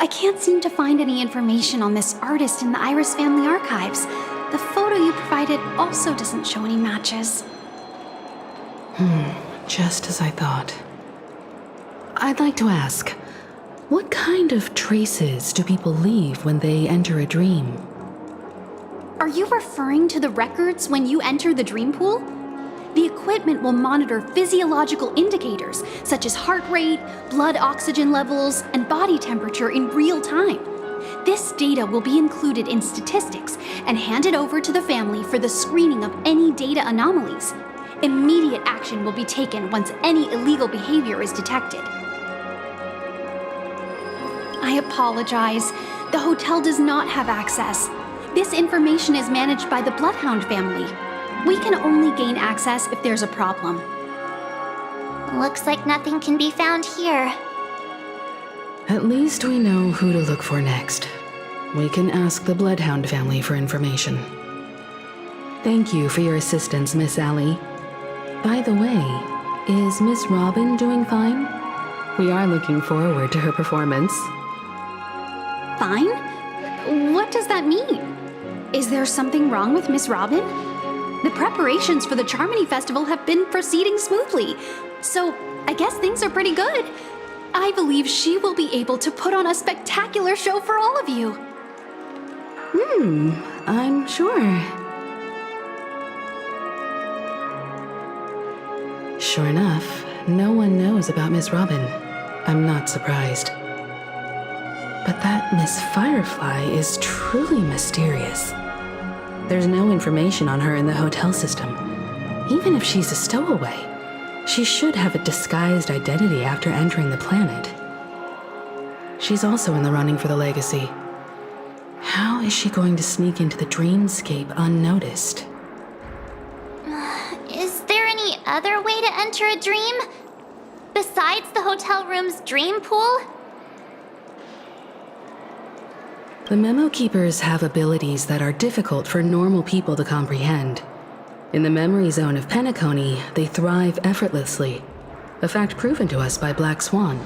I can't seem to find any information on this artist in the Iris family archives. The photo you provided also doesn't show any matches. Just as I thought. I'd like to ask, what kind of traces do people leave when they enter a dream? Are you referring to the records when you enter the dream pool? The equipment will monitor physiological indicators such as heart rate, blood oxygen levels, and body temperature in real time. This data will be included in statistics and handed over to the family for the screening of any data anomalies. Immediate action will be taken once any illegal behavior is detected. I apologize. The hotel does not have access. This information is managed by the Bloodhound family. We can only gain access if there's a problem. Looks like nothing can be found here. At least we know who to look for next. We can ask the Bloodhound family for information. Thank you for your assistance, Miss Allie. By the way, is Miss Robin doing fine? We are looking forward to her performance. Fine? What does that mean? Is there something wrong with Miss Robin? The preparations for the Charmony Festival have been proceeding smoothly, so I guess things are pretty good. I believe she will be able to put on a spectacular show for all of you. I'm sure. Sure enough, no one knows about Miss Robin. I'm not surprised. But that Miss Firefly is truly mysterious. There's no information on her in the hotel system. Even if she's a stowaway, she should have a disguised identity after entering the planet. She's also in the running for the legacy. How is she going to sneak into the dreamscape unnoticed? Is there any other way to enter a dream? Besides the hotel room's dream pool? The Memo Keepers have abilities that are difficult for normal people to comprehend. In the memory zone of PENACONY, they thrive effortlessly, a fact proven to us by Black Swan.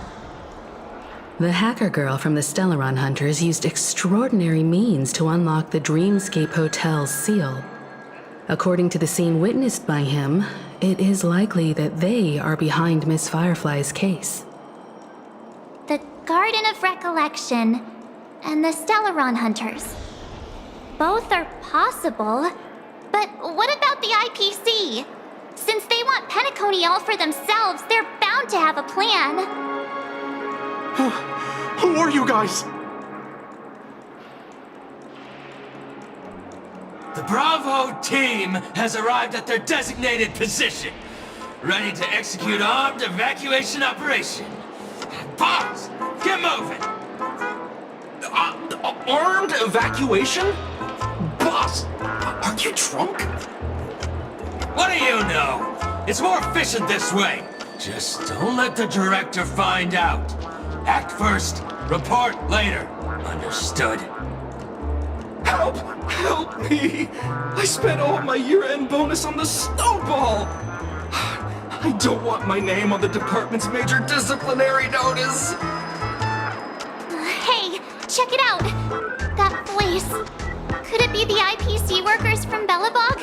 The hacker girl from the Stellaron Hunters used extraordinary means to unlock the Dreamscape Hotel's seal. According to the scene witnessed by him, it is likely that they are behind Miss Firefly's case. The Garden of Recollection and the Stellaron Hunters. Both are possible, but what about the IPC? Since they want PENACONY all for themselves, they're bound to have a plan. Who are you guys? The Bravo team has arrived at their designated position, ready to execute armed evacuation operation. Boss, get moving! Armed evacuation? Boss, are you drunk? What do you know? It's more efficient this way. Just don't let the director find out. Act first, report later. Understood? Help! Help me! I spent all my year-end bonus on the snowball! I don't want my name on the department's major disciplinary notice! Hey, check it out! That voice. Could it be the IPC workers from Bellabog?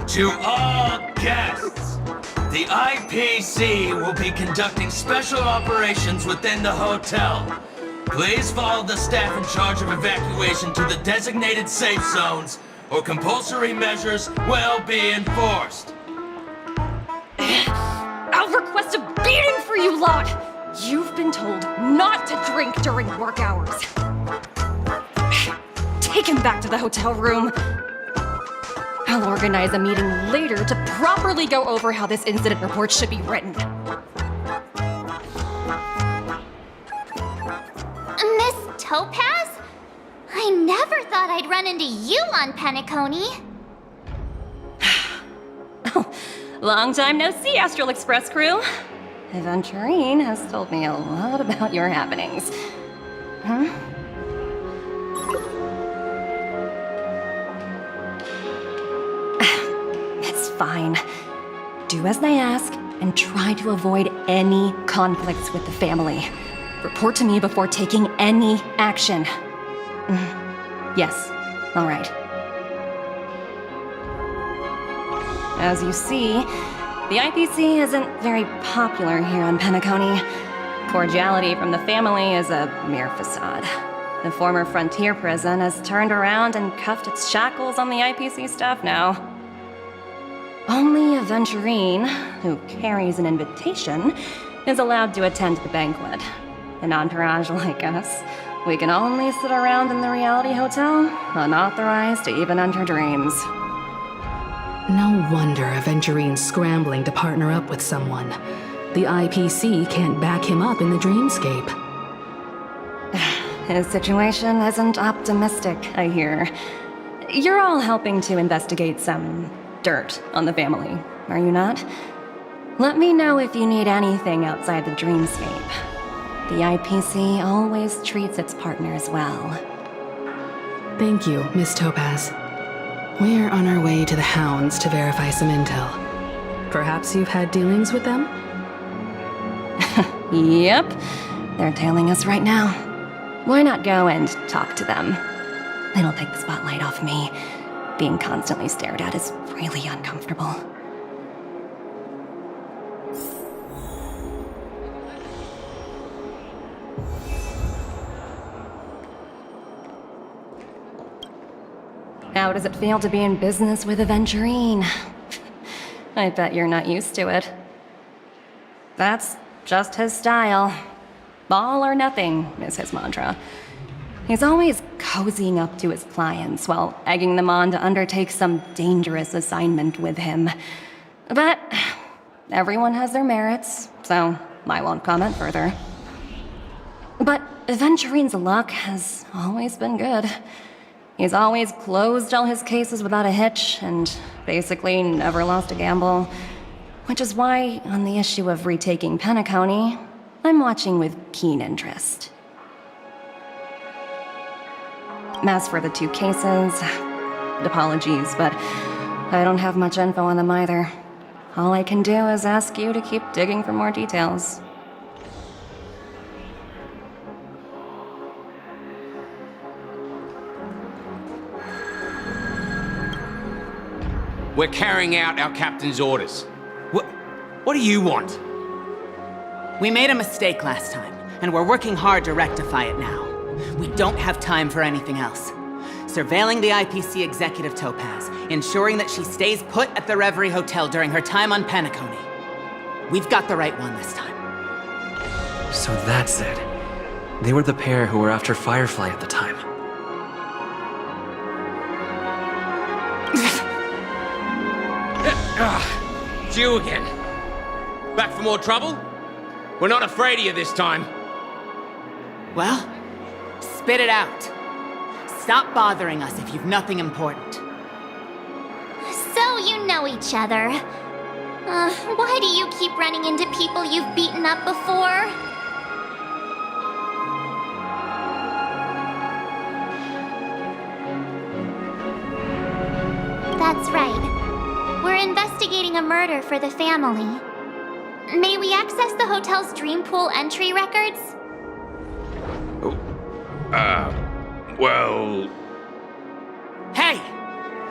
To all guests, the IPC will be conducting special operations within the hotel. Please follow the staff in charge of evacuation to the designated safe zones, or compulsory measures will be enforced. I'll request a beating for you lot! You've been told not to drink during work hours. Take him back to the hotel room. I'll organize a meeting later to properly go over how this incident report should be written. Miss Topaz? I never thought I'd run into you on PENACONY. Long time no see, Astral Express crew. Aventurine has told me a lot about your happenings. Huh? It's fine. Do as they ask and try to avoid any conflicts with the family. Report to me before taking any action. Yes, all right. As you see, the IPC isn't very popular here on PENACONY. Cordiality from the family is a mere facade. The former frontier prison has turned around and cuffed its shackles on the IPC staff now. Only a Venturine, who carries an invitation, is allowed to attend the banquet. An entourage like us, we can only sit around in the reality hotel, unauthorized to even enter dreams. No wonder Aventurine's scrambling to partner up with someone. The IPC can't back him up in the dreamscape. His situation isn't optimistic, I hear. You're all helping to investigate some dirt on the family, are you not? Let me know if you need anything outside the dreamscape. The IPC always treats its partners well. Thank you, Miss Topaz. We're on our way to the Hounds to verify some intel. Perhaps you've had dealings with them? Yep, they're tailing us right now. Why not go and talk to them? It'll take the spotlight off me. Being constantly stared at is really uncomfortable. How does it feel to be in business with Aventurine? I bet you're not used to it. That's just his style. All or nothing is his mantra. He's always cozying up to his clients while egging them on to undertake some dangerous assignment with him. But everyone has their merits, so I won't comment further. But Aventurine's luck has always been good. He's always closed all his cases without a hitch and basically never lost a gamble. Which is why, on the issue of retaking PENACONY, I'm watching with keen interest. As for the 2 cases, apologies, but I don't have much info on them either. All I can do is ask you to keep digging for more details. We're carrying out our captain's orders. What do you want? We made a mistake last time, and we're working hard to rectify it now. We don't have time for anything else. Surveilling the IPC executive Topaz, ensuring that she stays put at the Reverie Hotel during her time on PENACONY. We've got the right one this time. So that's it. They were the pair who were after Firefly at the time. It's you again. Back for more trouble? We're not afraid of you this time. Well, spit it out. Stop bothering us if you've nothing important. So you know each other. Why do you keep running into people you've beaten up before? That's right. We're investigating a murder for the family. May we access the hotel's dream pool entry records? Well... Hey!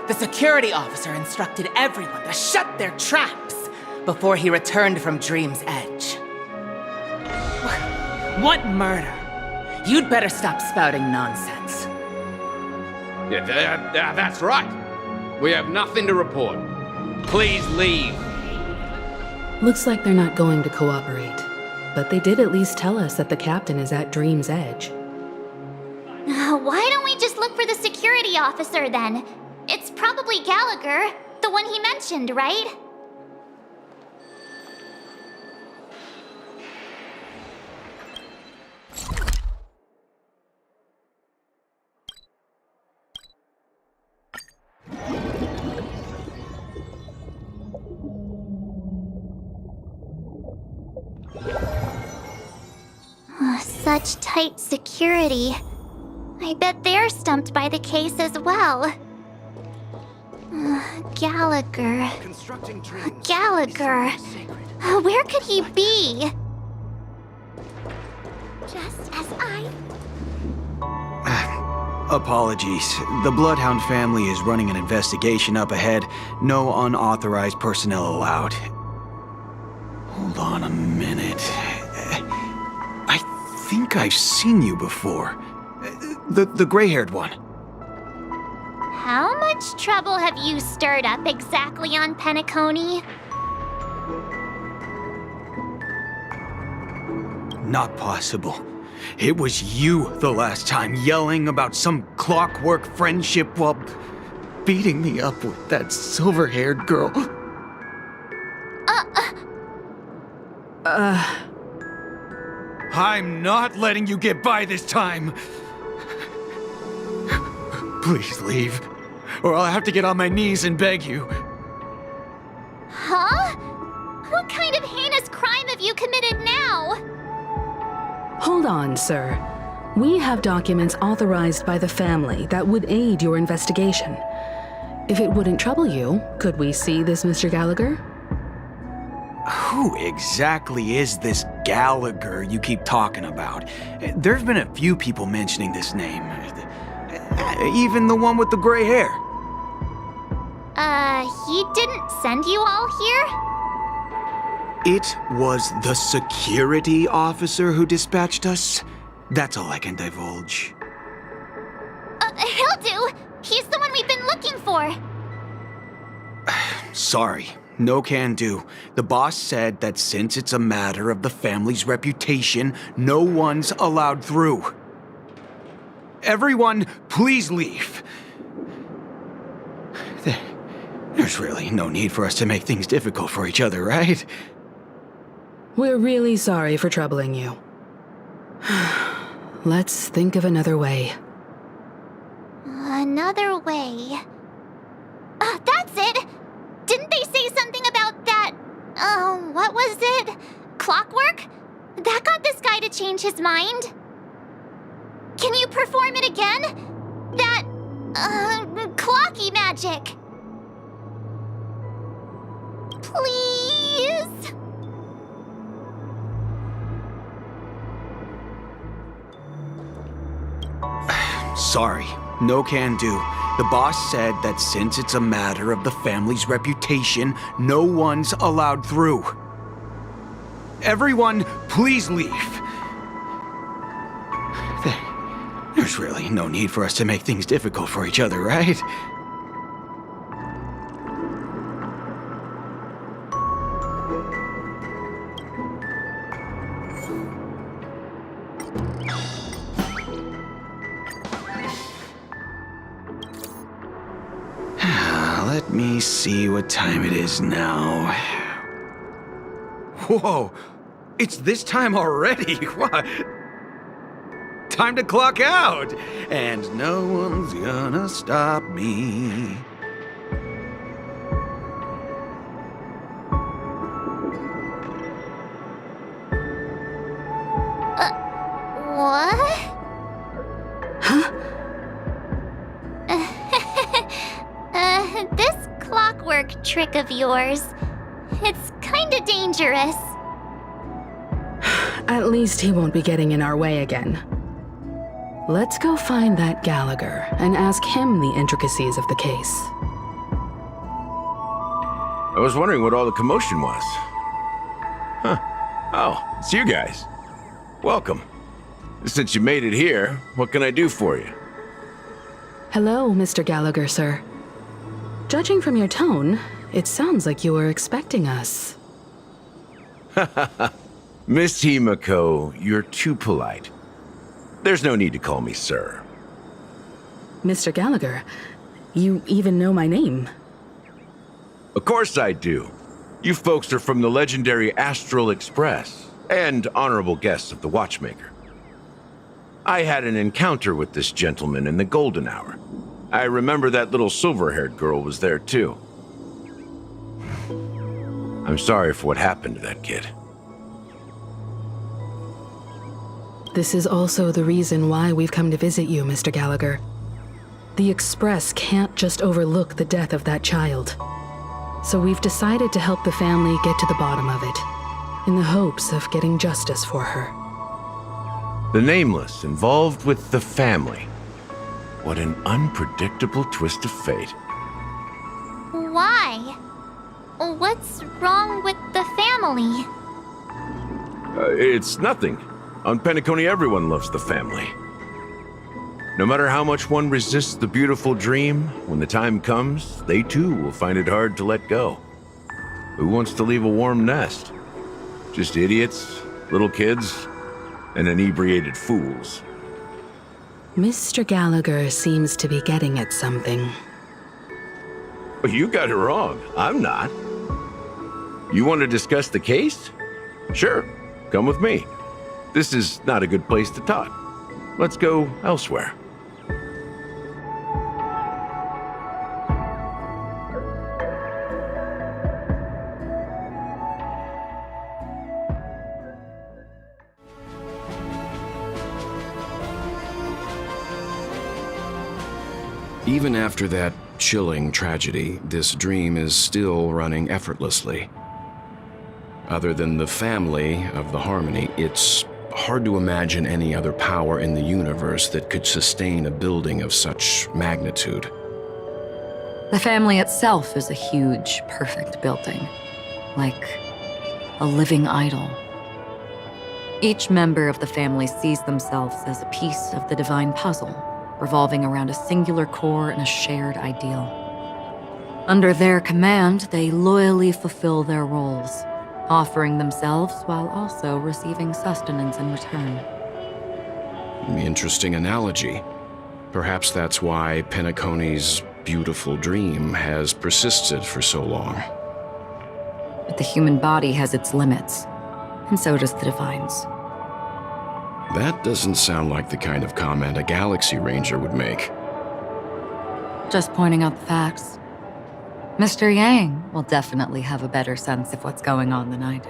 The security officer instructed everyone to shut their traps before he returned from Dream's Edge. What murder? You'd better stop spouting nonsense. Yeah, that's right. We have nothing to report. Please leave. Looks like they're not going to cooperate. But they did at least tell us that the captain is at Dream's Edge. Why don't we just look for the security officer then? It's probably Gallagher, the one he mentioned, right? Such tight security. I bet they're stumped by the case as well. Gallagher. Gallagher. Where could he be? Just as I... Apologies. The Bloodhound family is running an investigation up ahead. No unauthorized personnel allowed. Hold on a minute. I think I've seen you before. The gray-haired one. How much trouble have you stirred up exactly on PENACONY? Not possible. It was you the last time, yelling about some clockwork friendship while beating me up with that silver-haired girl. I'm not letting you get by this time. Please leave, or I'll have to get on my knees and beg you. Huh? What kind of heinous crime have you committed now? Hold on, sir. We have documents authorized by the family that would aid your investigation. If it wouldn't trouble you, could we see this Mr. Gallagher? Who exactly is this Gallagher you keep talking about? There've been a few people mentioning this name. Even the one with the gray hair. He didn't send you all here? It was the security officer who dispatched us. That's all I can divulge. He'll do! He's the one we've been looking for! Sorry, no can do. The boss said that since it's a matter of the family's reputation, no one's allowed through. Everyone, please leave. There's really no need for us to make things difficult for each other, right? We're really sorry for troubling you. Let's think of another way. Another way... that's it! Didn't they say something about that... what was it? Clockwork? That got this guy to change his mind. Can you perform it again? That... clocky magic. Please? Sorry, no can do. The boss said that since it's a matter of the family's reputation, no one's allowed through. Everyone, please leave. There's really no need for us to make things difficult for each other, right? Let me see what time it is now. Whoa! It's this time already! What? Time to clock out! And no one's gonna stop me. What? Huh? This clockwork trick of yours, it's kinda dangerous. At least he won't be getting in our way again. Let's go find that Gallagher and ask him the intricacies of the case. I was wondering what all the commotion was. Huh. Oh, it's you guys. Welcome. Since you made it here, what can I do for you? Hello, Mr. Gallagher, sir. Judging from your tone, it sounds like you were expecting us. Miss Himiko, you're too polite. There's no need to call me sir. Mr. Gallagher, you even know my name. Of course I do. You folks are from the legendary Astral Express, and honorable guests of the Watchmaker. I had an encounter with this gentleman in the golden hour. I remember that little silver-haired girl was there too. I'm sorry for what happened to that kid. This is also the reason why we've come to visit you, Mr. Gallagher. The Express can't just overlook the death of that child. So we've decided to help the family get to the bottom of it, in the hopes of getting justice for her. The Nameless involved with the family. What an unpredictable twist of fate. Why? What's wrong with the family? It's nothing. On PENACONY, everyone loves the family. No matter how much one resists the beautiful dream, when the time comes, they too will find it hard to let go. Who wants to leave a warm nest? Just idiots, little kids, and inebriated fools. Mr. Gallagher seems to be getting at something. You got it wrong. I'm not. You want to discuss the case? Sure, come with me. This is not a good place to talk. Let's go elsewhere. Even after that chilling tragedy, this dream is still running effortlessly. Other than the family of the Harmony, it's hard to imagine any other power in the universe that could sustain a building of such magnitude. The family itself is a huge, perfect building, like a living idol. Each member of the family sees themselves as a piece of the divine puzzle, revolving around a singular core and a shared ideal. Under their command, they loyally fulfill their roles, offering themselves while also receiving sustenance in return. Interesting analogy. Perhaps that's why PENACONY's beautiful dream has persisted for so long. But the human body has its limits, and so does the divine's. That doesn't sound like the kind of comment a Galaxy Ranger would make. Just pointing out the facts. Mr. Yang will definitely have a better sense of what's going on than I do.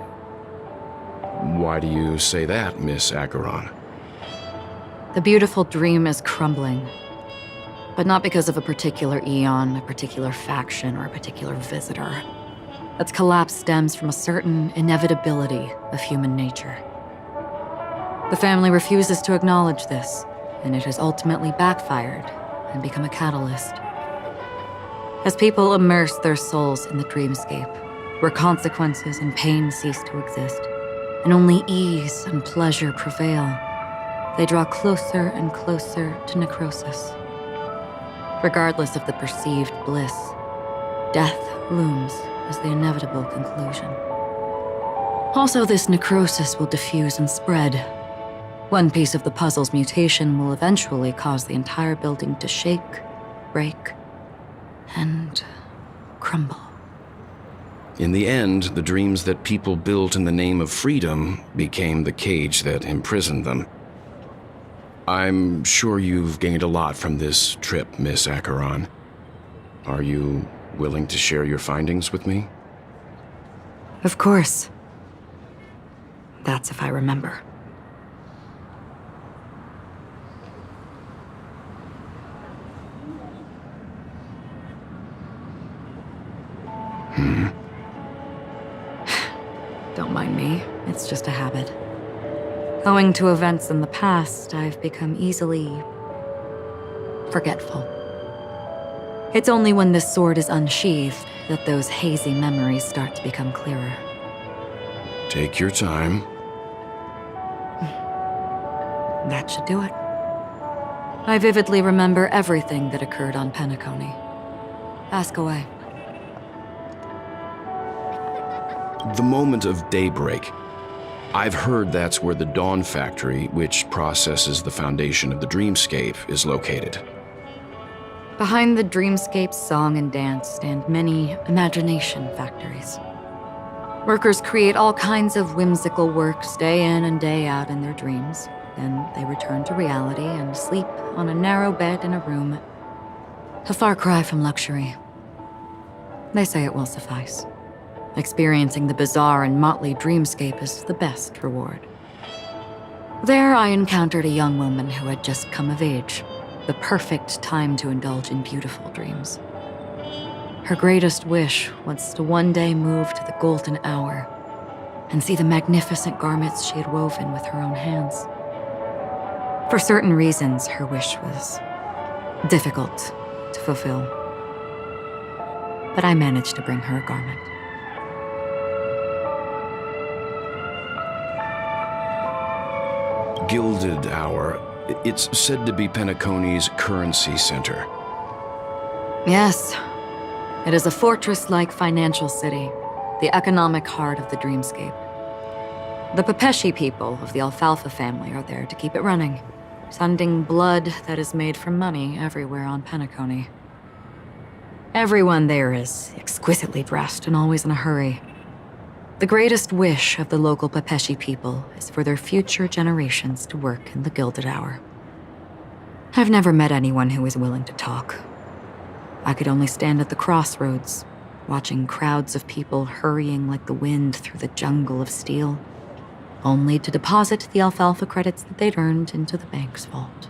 Why do you say that, Miss Acheron? The beautiful dream is crumbling. But not because of a particular eon, a particular faction, or a particular visitor. Its collapse stems from a certain inevitability of human nature. The family refuses to acknowledge this, and it has ultimately backfired and become a catalyst. As people immerse their souls in the dreamscape, where consequences and pain cease to exist, and only ease and pleasure prevail, they draw closer and closer to necrosis. Regardless of the perceived bliss, death looms as the inevitable conclusion. Also, this necrosis will diffuse and spread. One piece of the puzzle's mutation will eventually cause the entire building to shake, break, and crumble. In the end, the dreams that people built in the name of freedom became the cage that imprisoned them. I'm sure you've gained a lot from this trip, Miss Acheron. Are you willing to share your findings with me? Of course. That's if I remember. Don't mind me, it's just a habit. Owing to events in the past, I've become easily forgetful. It's only when this sword is unsheathed that those hazy memories start to become clearer. Take your time. That should do it. I vividly remember everything that occurred on PENACONY. Ask away. The moment of daybreak. I've heard that's where the Dawn Factory, which processes the foundation of the dreamscape, is located. Behind the dreamscape's song and dance stand many imagination factories. Workers create all kinds of whimsical works day in and day out in their dreams. Then they return to reality and sleep on a narrow bed in a room. A far cry from luxury. They say it will suffice. Experiencing the bizarre and motley dreamscape is the best reward. There I encountered a young woman who had just come of age, the perfect time to indulge in beautiful dreams. Her greatest wish was to one day move to the golden hour and see the magnificent garments she had woven with her own hands. For certain reasons, her wish was difficult to fulfill. But I managed to bring her a garment. Gilded Hour. It's said to be PENACONY's currency center. Yes. It is a fortress-like financial city, the economic heart of the dreamscape. The Pepeshi people of the Alfalfa family are there to keep it running, sending blood that is made from money everywhere on PENACONY. Everyone there is exquisitely dressed and always in a hurry. The greatest wish of the local Pepeshi people is for their future generations to work in the Gilded Hour. I've never met anyone who is willing to talk. I could only stand at the crossroads, watching crowds of people hurrying like the wind through the jungle of steel, only to deposit the alfalfa credits that they'd earned into the bank's vault.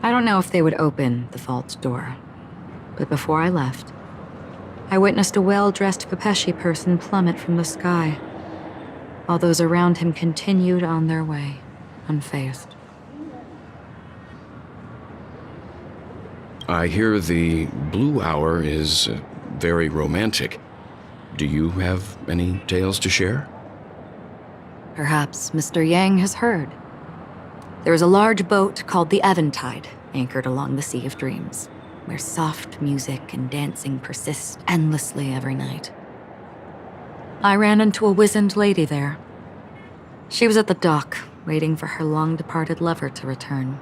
I don't know if they would open the vault door, but before I left, I witnessed a well-dressed Pepeshi person plummet from the sky, while those around him continued on their way, unfazed. I hear the Blue Hour is very romantic. Do you have any tales to share? Perhaps Mr. Yang has heard. There is a large boat called the Eventide, anchored along the Sea of Dreams, where soft music and dancing persist endlessly every night. I ran into a wizened lady there. She was at the dock, waiting for her long-departed lover to return,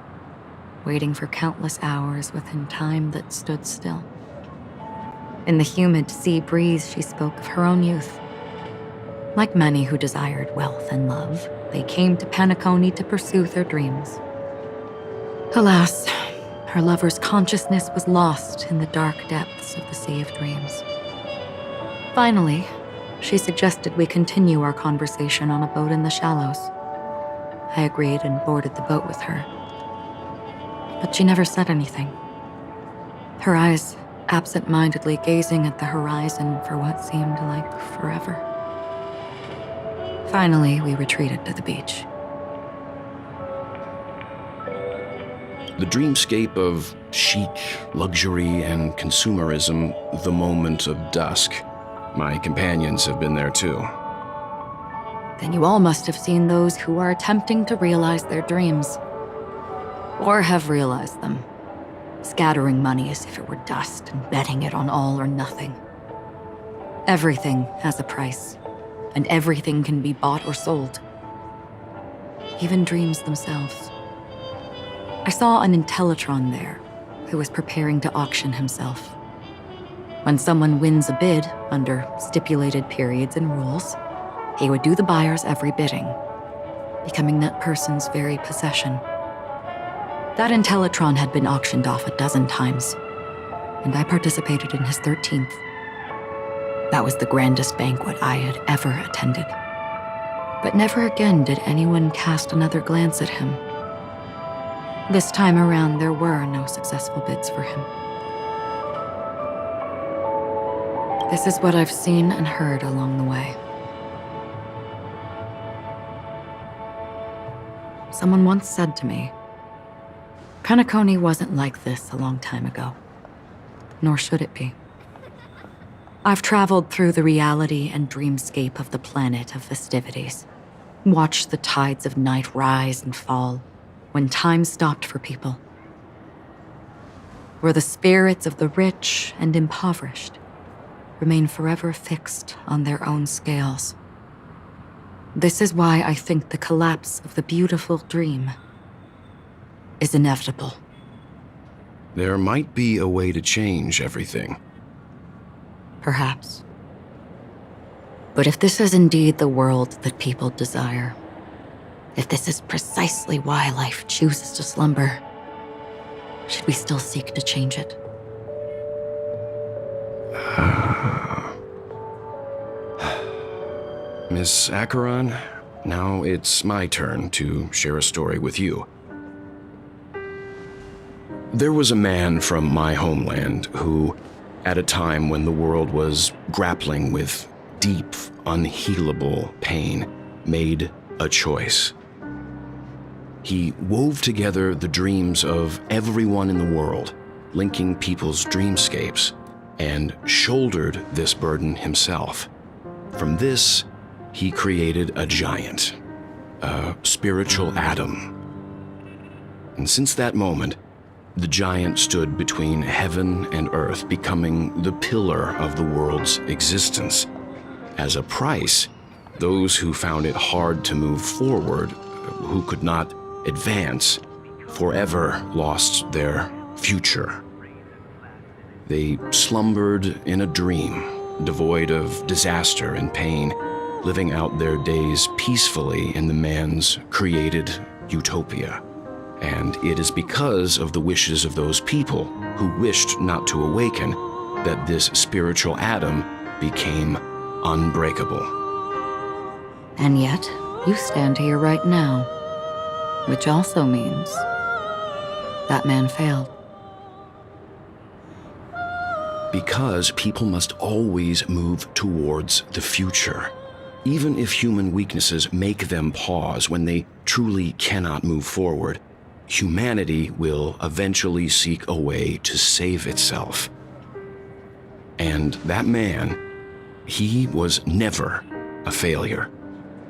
waiting for countless hours within time that stood still. In the humid sea breeze, she spoke of her own youth. Like many who desired wealth and love, they came to PENACONY to pursue their dreams. Alas, her lover's consciousness was lost in the dark depths of the Sea of Dreams. Finally, she suggested we continue our conversation on a boat in the shallows. I agreed and boarded the boat with her. But she never said anything. Her eyes absent-mindedly gazing at the horizon for what seemed like forever. Finally, we retreated to the beach. The dreamscape of chic, luxury, and consumerism, the moment of dusk. My companions have been there too. Then you all must have seen those who are attempting to realize their dreams. Or have realized them, scattering money as if it were dust and betting it on all or nothing. Everything has a price, and everything can be bought or sold. Even dreams themselves. I saw an Intellitron there, who was preparing to auction himself. When someone wins a bid under stipulated periods and rules, he would do the buyer's every bidding, becoming that person's very possession. That Intellitron had been auctioned off 12 times, and I participated in his 13th. That was the grandest banquet I had ever attended. But never again did anyone cast another glance at him. This time around, there were no successful bids for him. This is what I've seen and heard along the way. Someone once said to me, PENACONY wasn't like this a long time ago, nor should it be. I've traveled through the reality and dreamscape of the planet of festivities, watched the tides of night rise and fall when time stopped for people, where the spirits of the rich and impoverished remain forever fixed on their own scales. This is why I think the collapse of the beautiful dream is inevitable. There might be a way to change everything. Perhaps. But if this is indeed the world that people desire, if this is precisely why life chooses to slumber, should we still seek to change it? Miss Acheron, now it's my turn to share a story with you. There was a man from my homeland who, at a time when the world was grappling with deep, unhealable pain, made a choice. He wove together the dreams of everyone in the world, linking people's dreamscapes, and shouldered this burden himself. From this, he created a giant, a spiritual atom. And since that moment, the giant stood between heaven and earth, becoming the pillar of the world's existence. As a price, those who found it hard to move forward, who could not advance, forever lost their future. They slumbered in a dream, devoid of disaster and pain, living out their days peacefully in the man's created utopia. And it is because of the wishes of those people who wished not to awaken that this spiritual atom became unbreakable. And yet, you stand here right now, which also means that man failed. Because people must always move towards the future. Even if human weaknesses make them pause when they truly cannot move forward, humanity will eventually seek a way to save itself. And that man, he was never a failure.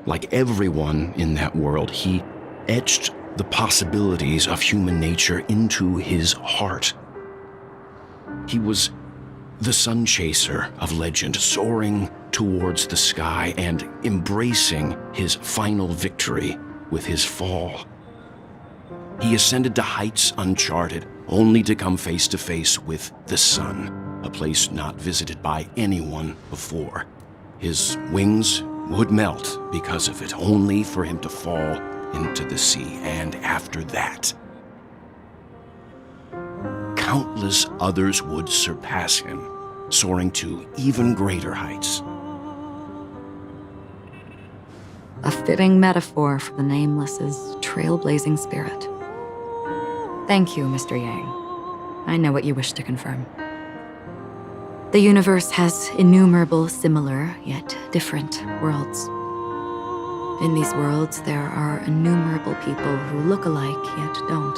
Like everyone in that world, he etched the possibilities of human nature into his heart. He was the sun chaser of legend, soaring towards the sky and embracing his final victory with his fall. He ascended to heights uncharted, only to come face to face with the sun, a place not visited by anyone before. His wings would melt because of it, only for him to fall into the sea. And after that, countless others would surpass him, soaring to even greater heights. A fitting metaphor for the Nameless's trailblazing spirit. Thank you, Mr. Yang. I know what you wish to confirm. The universe has innumerable similar, yet different worlds. In these worlds, there are innumerable people who look alike, yet don't.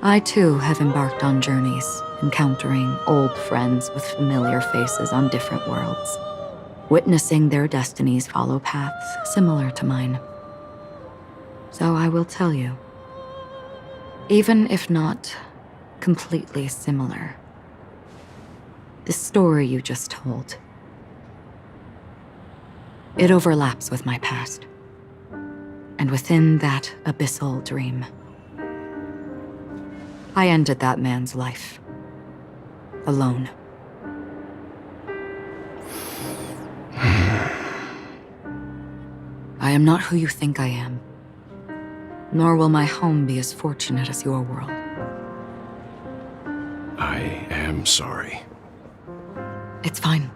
I, too, have embarked on journeys, encountering old friends with familiar faces on different worlds, witnessing their destinies follow paths similar to mine. So I will tell you, even if not completely similar, the story you just told, it overlaps with my past. And within that abyssal dream, I ended that man's life. Alone. I am not who you think I am, nor will my home be as fortunate as your world. I am sorry. It's fine.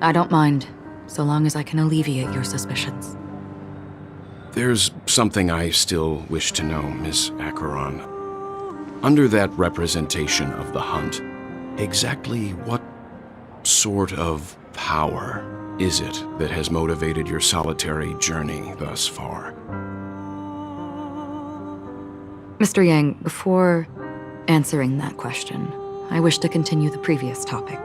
I don't mind, so long as I can alleviate your suspicions. There's something I still wish to know, Miss Acheron. Under that representation of the hunt, exactly what sort of power is it that has motivated your solitary journey thus far? Mr. Yang, before answering that question, I wish to continue the previous topic.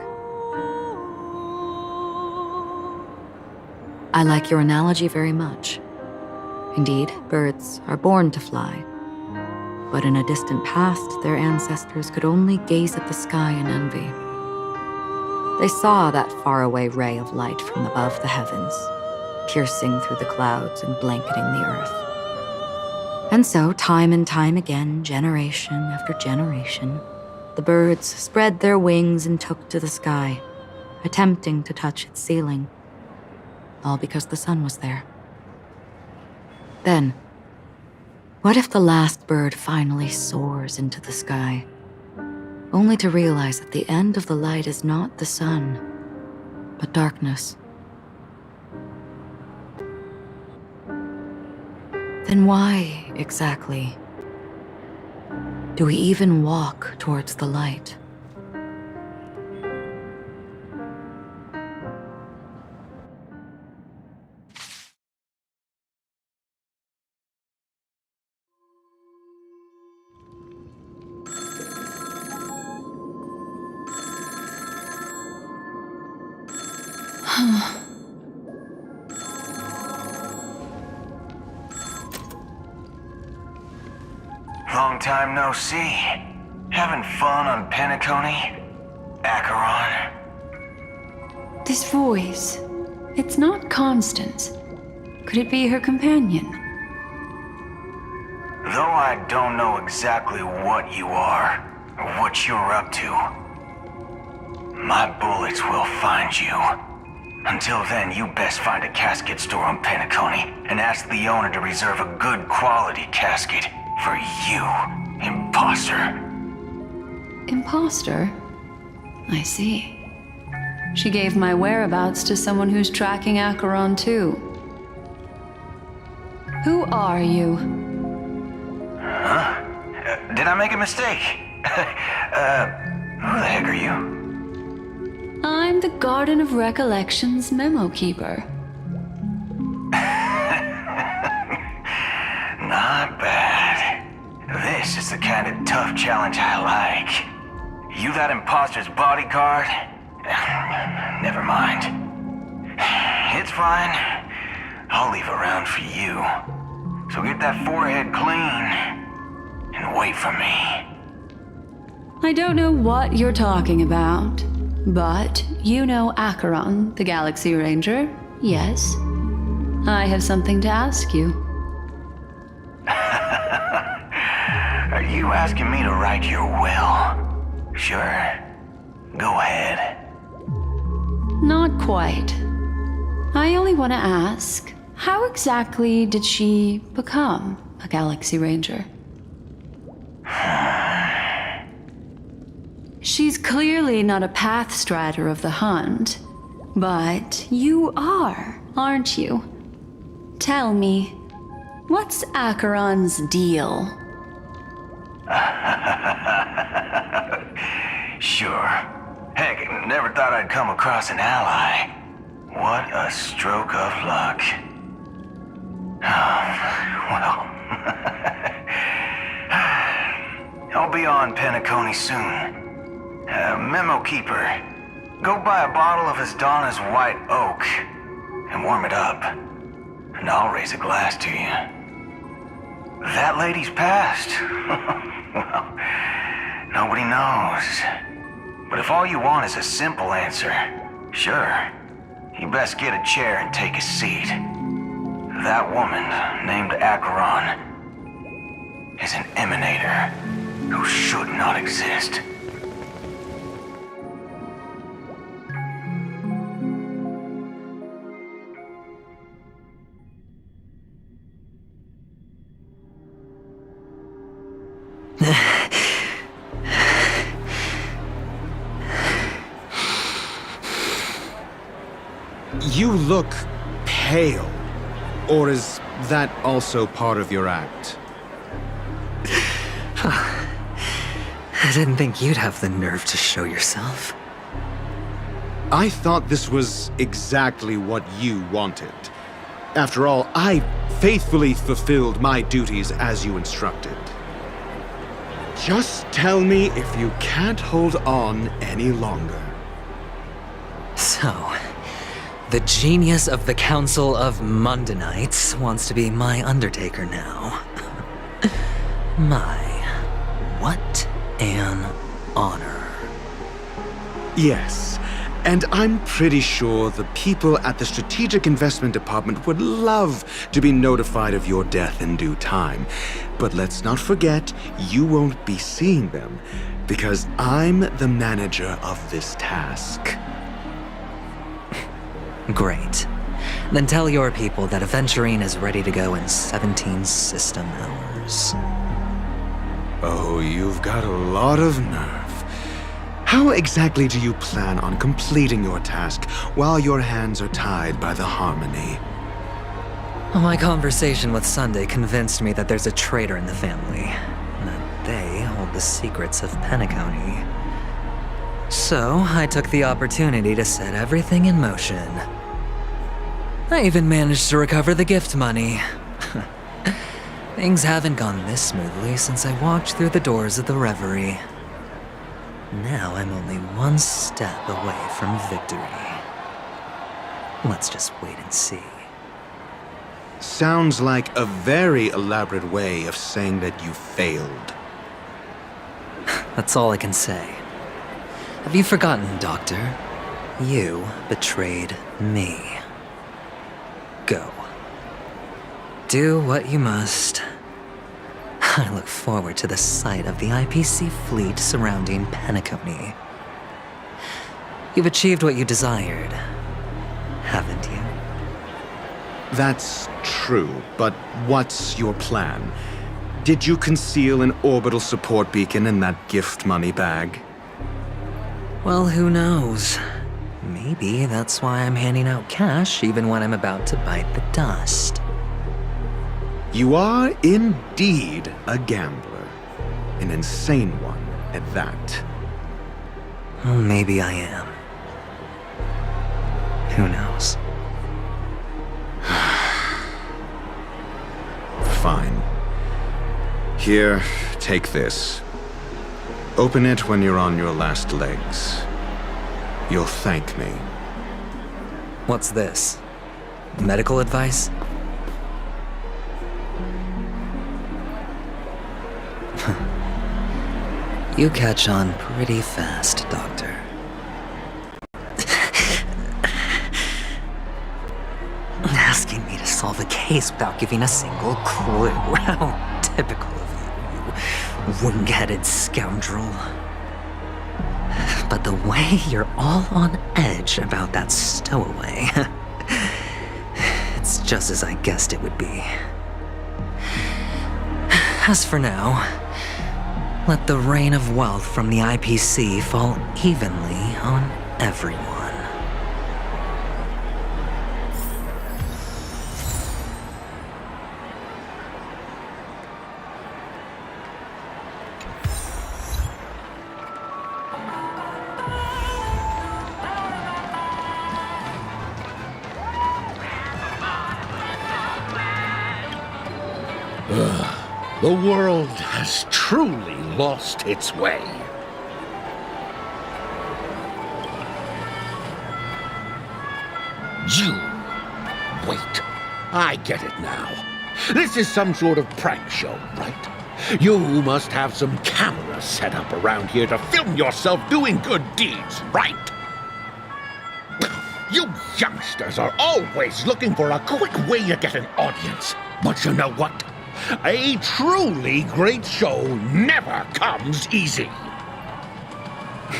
I like your analogy very much. Indeed, birds are born to fly. But in a distant past, their ancestors could only gaze at the sky in envy. They saw that faraway ray of light from above the heavens, piercing through the clouds and blanketing the earth. And so, time and time again, generation after generation, the birds spread their wings and took to the sky, attempting to touch its ceiling, all because the sun was there. Then, what if the last bird finally soars into the sky, only to realize that the end of the light is not the sun, but darkness? Then why, exactly, do we even walk towards the light? Long time no see. Having fun on PENACONY? Acheron? This voice, it's not Constance. Could it be her companion? Though I don't know exactly what you are, or what you're up to, my bullets will find you. Until then, you best find a casket store on PENACONY and ask the owner to reserve a good quality casket for you, imposter. Imposter? I see. She gave my whereabouts to someone who's tracking Acheron too. Who are you? Huh? Did I make a mistake? Who the heck are you? I'm the Garden of Recollection's memo keeper. Not bad. This is the kind of tough challenge I like. You that imposter's bodyguard? Never mind. It's fine. I'll leave a round for you. So get that forehead clean and wait for me. I don't know what you're talking about, but you know Acheron, the Galaxy Ranger, yes? I have something to ask you. Are you asking me to write your will? Sure. Go ahead. Not quite. I only want to ask, how exactly did she become a Galaxy Ranger? She's clearly not a path strider of the hunt, but you are, aren't you? Tell me, what's Acheron's deal? Sure. Heck, never thought I'd come across an ally. What a stroke of luck. Well, I'll be on PENACONY soon. Memo keeper, go buy a bottle of Donna's White Oak and warm it up, and I'll raise a glass to you. That lady's passed. Well, nobody knows. But if all you want is a simple answer, sure, you best get a chair and take a seat. That woman, named Acheron, is an emanator who should not exist. You look pale. Or is that also part of your act? I didn't think you'd have the nerve to show yourself. I thought this was exactly what you wanted. After all, I faithfully fulfilled my duties as you instructed. Just tell me if you can't hold on any longer. So, the genius of the Council of Mundanites wants to be my Undertaker now. What an honor. Yes, and I'm pretty sure the people at the Strategic Investment Department would love to be notified of your death in due time. But let's not forget, you won't be seeing them, because I'm the manager of this task. Great. Then tell your people that Aventurine is ready to go in 17 system hours. Oh, you've got a lot of nerve. How exactly do you plan on completing your task while your hands are tied by the Harmony? My conversation with Sunday convinced me that there's a traitor in the family, and that they hold the secrets of PENACONY. So, I took the opportunity to set everything in motion. I even managed to recover the gift money. Things haven't gone this smoothly since I walked through the doors of the Reverie. Now I'm only one step away from victory. Let's just wait and see. Sounds like a very elaborate way of saying that you failed. That's all I can say. Have you forgotten, Doctor? You betrayed me. Go. Do what you must. I look forward to the sight of the IPC fleet surrounding PENACONY. You've achieved what you desired, haven't you? That's true, but what's your plan? Did you conceal an orbital support beacon in that gift money bag? Well, who knows? Maybe that's why I'm handing out cash even when I'm about to bite the dust. You are indeed a gambler. An insane one at that. Well, maybe I am. Who knows? Fine. Here, take this. Open it when you're on your last legs. You'll thank me. What's this? Medical advice? You catch on pretty fast, Doctor. Asking me to solve a case without giving a single clue. How typical of you, you wing-headed scoundrel. But the way you're all on edge about that stowaway, it's just as I guessed it would be. As for now, let the rain of wealth from the IPC fall evenly on everyone. The world has truly lost its way. You... Wait. I get it now. This is some sort of prank show, right? You must have some cameras set up around here to film yourself doing good deeds, right? You youngsters are always looking for a quick way to get an audience. But you know what? A truly great show never comes easy.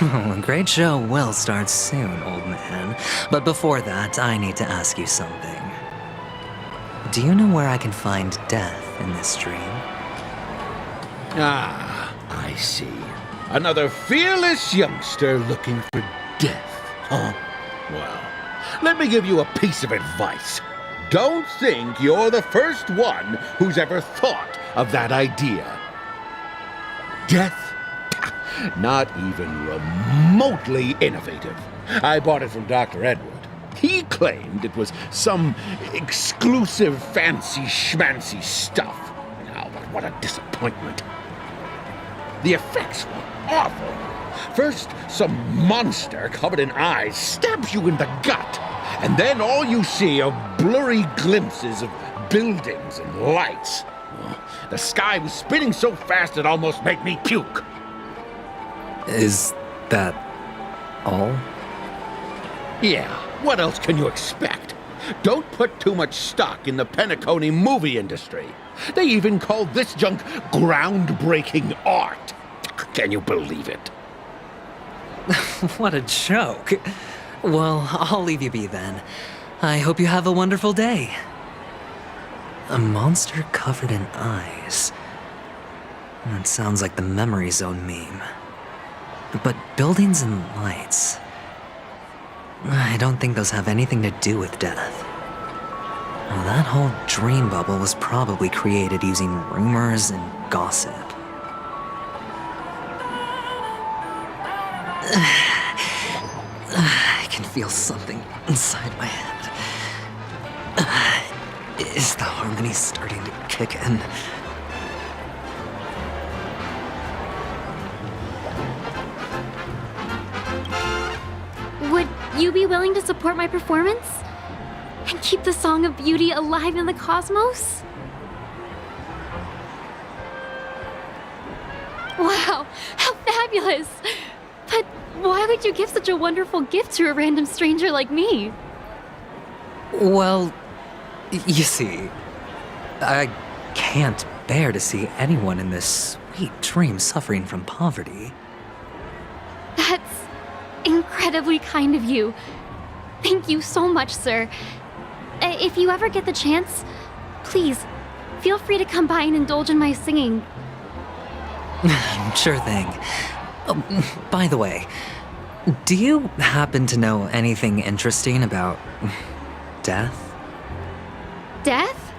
A great show will start soon, old man. But before that, I need to ask you something. Do you know where I can find death in this dream? Ah, I see. Another fearless youngster looking for death, huh? Well, let me give you a piece of advice. Don't think you're the first one who's ever thought of that idea. Death? Not even remotely innovative. I bought it from Dr. Edward. He claimed it was some exclusive fancy schmancy stuff. Now, but what a disappointment. The effects were awful. First, some monster covered in eyes stabs you in the gut, and then all you see are blurry glimpses of buildings and lights. The sky was spinning so fast it almost made me puke. Is that all? Yeah, what else can you expect? Don't put too much stock in the PENACONY movie industry. They even call this junk groundbreaking art. Can you believe it? What a joke. Well, I'll leave you be then. I hope you have a wonderful day. A monster covered in eyes. That sounds like the Memory Zone meme. But buildings and lights... I don't think those have anything to do with death. Well, that whole dream bubble was probably created using rumors and gossip. I can feel something inside my head. Is the harmony starting to kick in? Would you be willing to support my performance? keep the Song of Beauty alive in the cosmos? Wow, how fabulous! But why would you give such a wonderful gift to a random stranger like me? Well, you see, I can't bear to see anyone in this sweet dream suffering from poverty. That's incredibly kind of you. Thank you so much, sir. If you ever get the chance, please, feel free to come by and indulge in my singing. Sure thing. By the way, do you happen to know anything interesting about death? Death?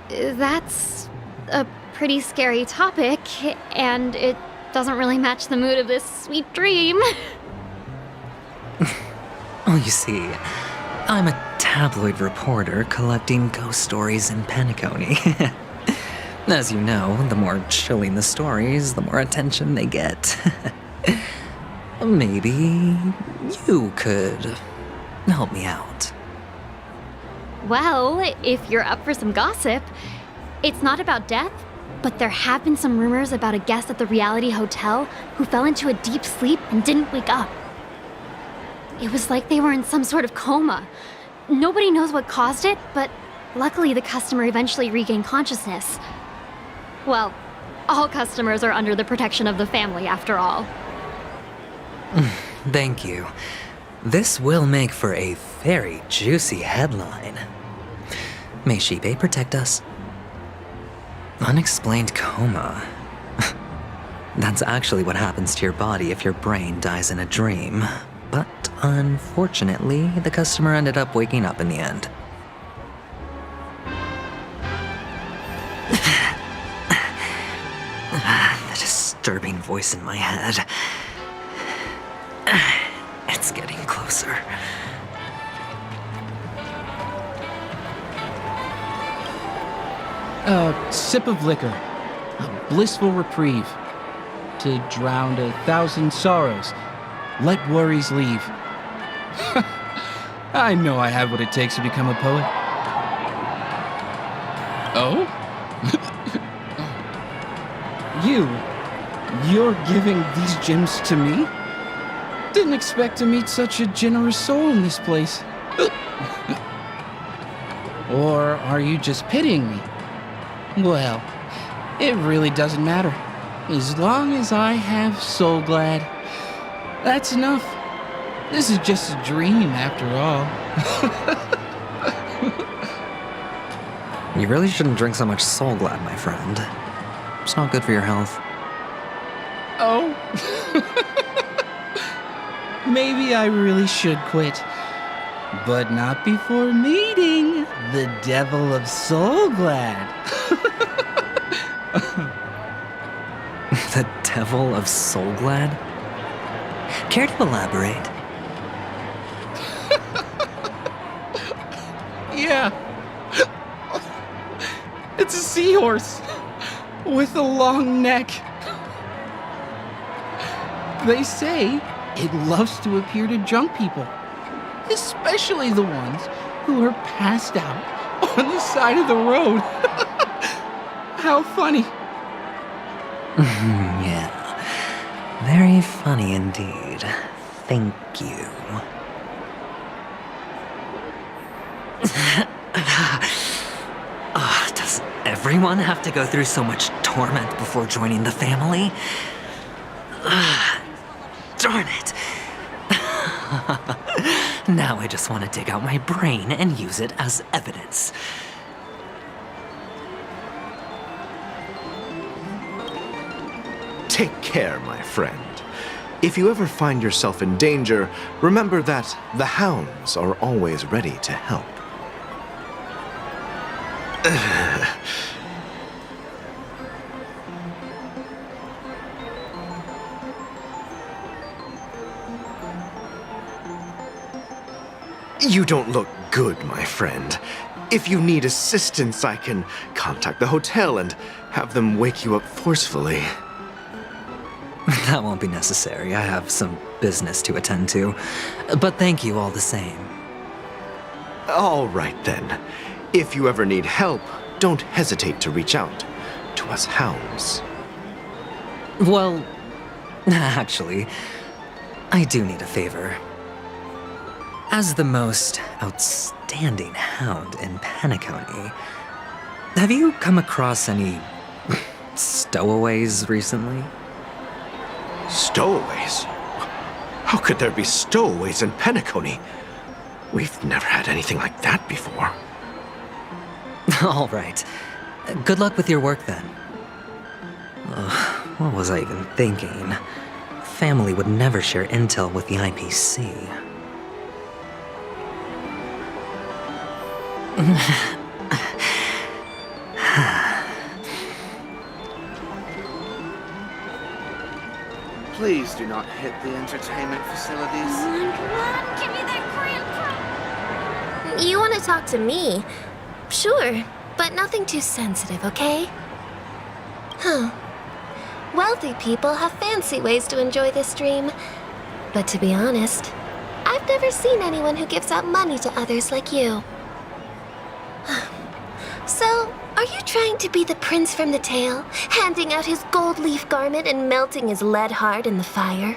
That's a pretty scary topic, and it doesn't really match the mood of this sweet dream. Oh, you see, I'm a tabloid reporter collecting ghost stories in PENACONY. As you know, the more chilling the stories, the more attention they get. Maybe you could help me out. Well, if you're up for some gossip, it's not about death, but there have been some rumors about a guest at the reality hotel who fell into a deep sleep and didn't wake up. It was like they were in some sort of coma. Nobody knows what caused it, but luckily the customer eventually regained consciousness. Well, all customers are under the protection of the family, after all. Thank you. This will make for a very juicy headline. May Shibe protect us. Unexplained coma. That's actually what happens to your body if your brain dies in a dream. But unfortunately, the customer ended up waking up in the end. The disturbing voice in my head. It's getting closer. A sip of liquor, a blissful reprieve, to drown 1,000 sorrows, let worries leave. I know I have what it takes to become a poet. Oh? You're giving these gems to me? Didn't expect to meet such a generous soul in this place. Or are you just pitying me? Well, it really doesn't matter. As long as I have Soul Glad, that's enough. This is just a dream after all. You really shouldn't drink so much Soul Glad, my friend. It's not good for your health. Oh. Maybe I really should quit. But not before meeting the Devil of Soul Glad. The Devil of Soul Glad? Care to elaborate? Yeah. It's a seahorse with a long neck. They say it loves to appear to drunk people, especially the ones who are passed out on the side of the road. How funny. Yeah. Very funny indeed. Thank you. Does everyone have to go through so much torment before joining the family? Darn it. Now I just want to dig out my brain and use it as evidence. Take care, my friend. If you ever find yourself in danger, remember that the hounds are always ready to help. You don't look good, my friend. If you need assistance, I can contact the hotel and have them wake you up forcefully. That won't be necessary. I have some business to attend to. But thank you all the same. All right then. If you ever need help, don't hesitate to reach out to us hounds. Well, actually, I do need a favor. As the most outstanding hound in PENACONY, have you come across any stowaways recently? Stowaways? How could there be stowaways in PENACONY? We've never had anything like that before. All right. Good luck with your work then. What was I even thinking? Family would never share intel with the IPC. Please do not hit the entertainment facilities. Give me that cramp. You want to talk to me? Sure, but nothing too sensitive, okay? Huh. Wealthy people have fancy ways to enjoy this dream. But to be honest, I've never seen anyone who gives out money to others like you. So, are you trying to be the prince from the tale, handing out his gold leaf garment and melting his lead heart in the fire?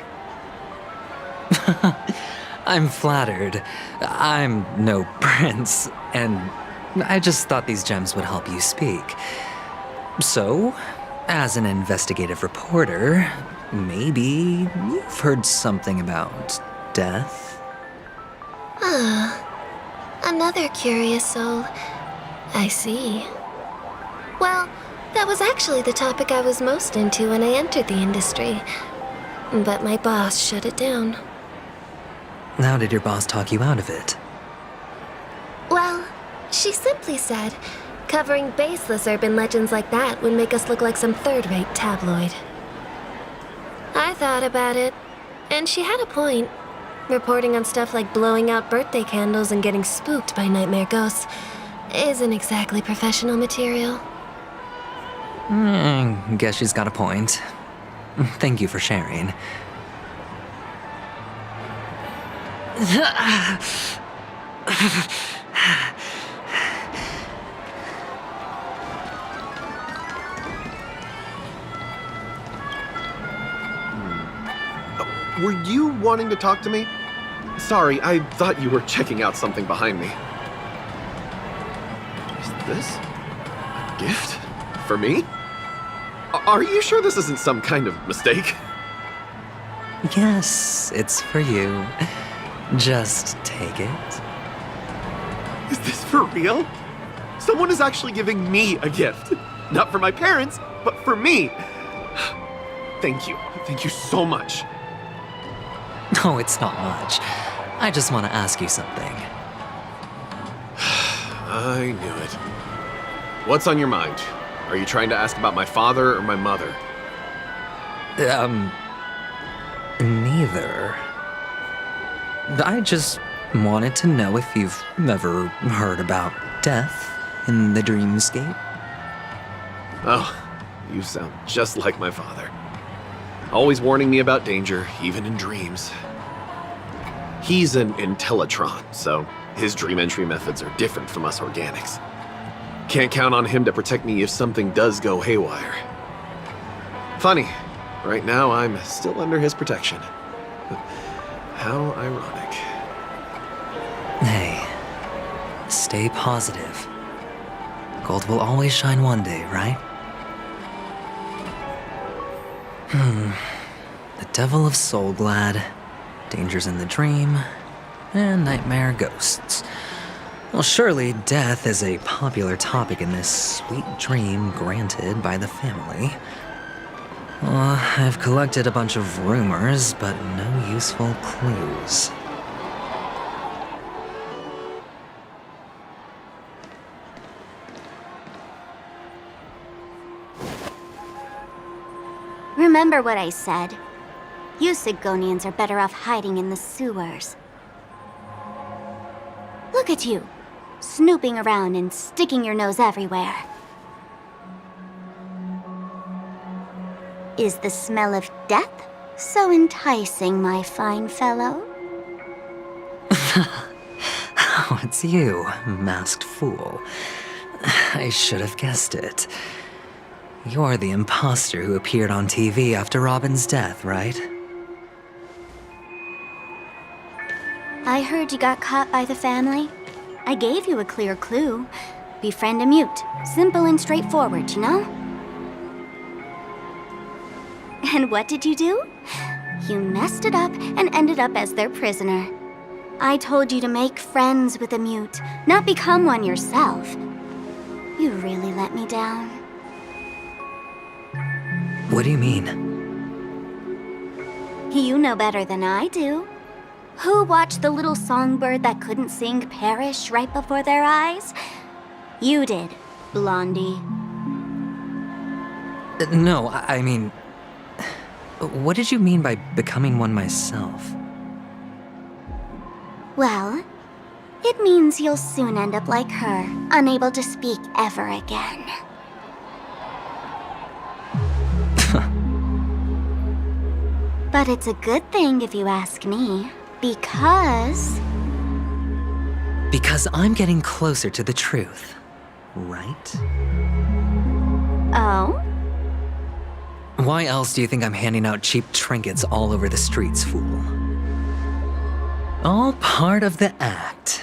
I'm flattered. I'm no prince, and I just thought these gems would help you speak. So, as an investigative reporter, maybe you've heard something about death? Another curious soul. I see. Well, that was actually the topic I was most into when I entered the industry. But my boss shut it down. How did your boss talk you out of it? Well, she simply said, covering baseless urban legends like that would make us look like some third-rate tabloid. I thought about it, and she had a point. Reporting on stuff like blowing out birthday candles and getting spooked by nightmare ghosts isn't exactly professional material. Guess she's got a point. Thank you for sharing. Were you wanting to talk to me? Sorry, I thought you were checking out something behind me. Is this a gift? For me? Are you sure this isn't some kind of mistake? Yes, it's for you. Just take it. Is this for real? Someone is actually giving me a gift. Not for my parents, but for me. Thank you. Thank you so much. Oh, it's not much. I just want to ask you something. I knew it. What's on your mind? Are you trying to ask about my father or my mother? Neither. I just wanted to know if you've ever heard about death in the dreamscape. Oh, you sound just like my father. Always warning me about danger, even in dreams. He's an Intellitron, so his dream entry methods are different from us organics. Can't count on him to protect me if something does go haywire. Funny, right now I'm still under his protection. How ironic. Hey, stay positive. Gold will always shine one day, right? The Devil of Soulglad, Dangers in the Dream, and Nightmare Ghosts. Well, surely death is a popular topic in this sweet dream granted by the family. Well, I've collected a bunch of rumors, but no useful clues. Remember what I said. You Sigonians are better off hiding in the sewers. Look at you, snooping around and sticking your nose everywhere. Is the smell of death so enticing, my fine fellow? Oh, it's you, masked fool. I should have guessed it. You're the imposter who appeared on TV after Robin's death, right? I heard you got caught by the family. I gave you a clear clue. Befriend a mute. Simple and straightforward, you know? And what did you do? You messed it up and ended up as their prisoner. I told you to make friends with a mute, not become one yourself. You really let me down. What do you mean? You know better than I do. Who watched the little songbird that couldn't sing perish right before their eyes? You did, Blondie. No, I mean... What did you mean by becoming one myself? Well, it means you'll soon end up like her, unable to speak ever again. But it's a good thing if you ask me, because... Because I'm getting closer to the truth, right? Oh? Why else do you think I'm handing out cheap trinkets all over the streets, fool? All part of the act.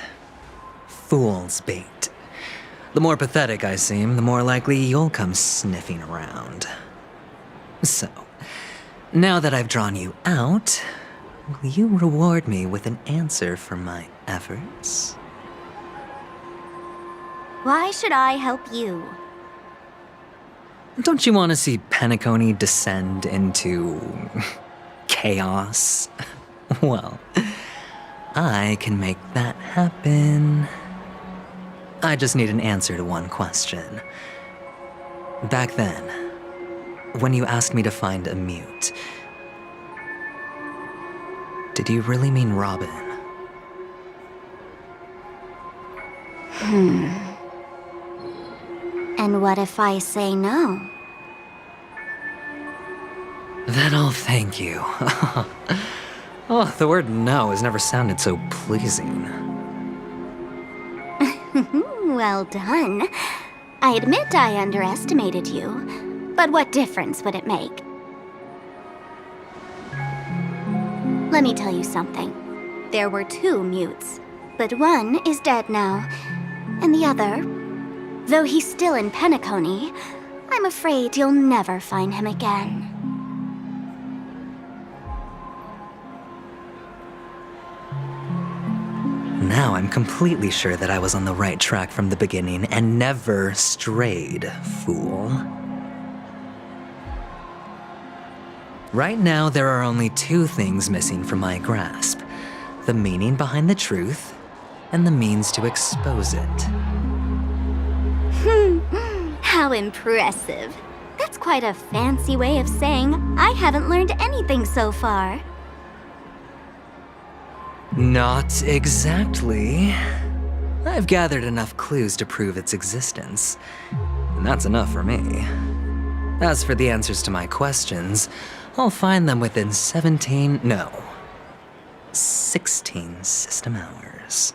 Fool's bait. The more pathetic I seem, the more likely you'll come sniffing around. So, now that I've drawn you out, will you reward me with an answer for my efforts? Why should I help you? Don't you want to see PENACONY descend into... chaos? Well, I can make that happen. I just need an answer to one question. Back then, when you asked me to find a mute, did you really mean Robin? And what if I say no? Then I'll thank you. Oh, the word no has never sounded so pleasing. Well done. I admit I underestimated you, but what difference would it make? Let me tell you something. There were 2 mutes, but one is dead now, and the other, though he's still in PENACONY, I'm afraid you'll never find him again. Now I'm completely sure that I was on the right track from the beginning and never strayed, fool. Right now, there are only 2 things missing from my grasp: the meaning behind the truth and the means to expose it. How impressive. That's quite a fancy way of saying I haven't learned anything so far. Not exactly. I've gathered enough clues to prove its existence, and that's enough for me. As for the answers to my questions, I'll find them within 16 system hours.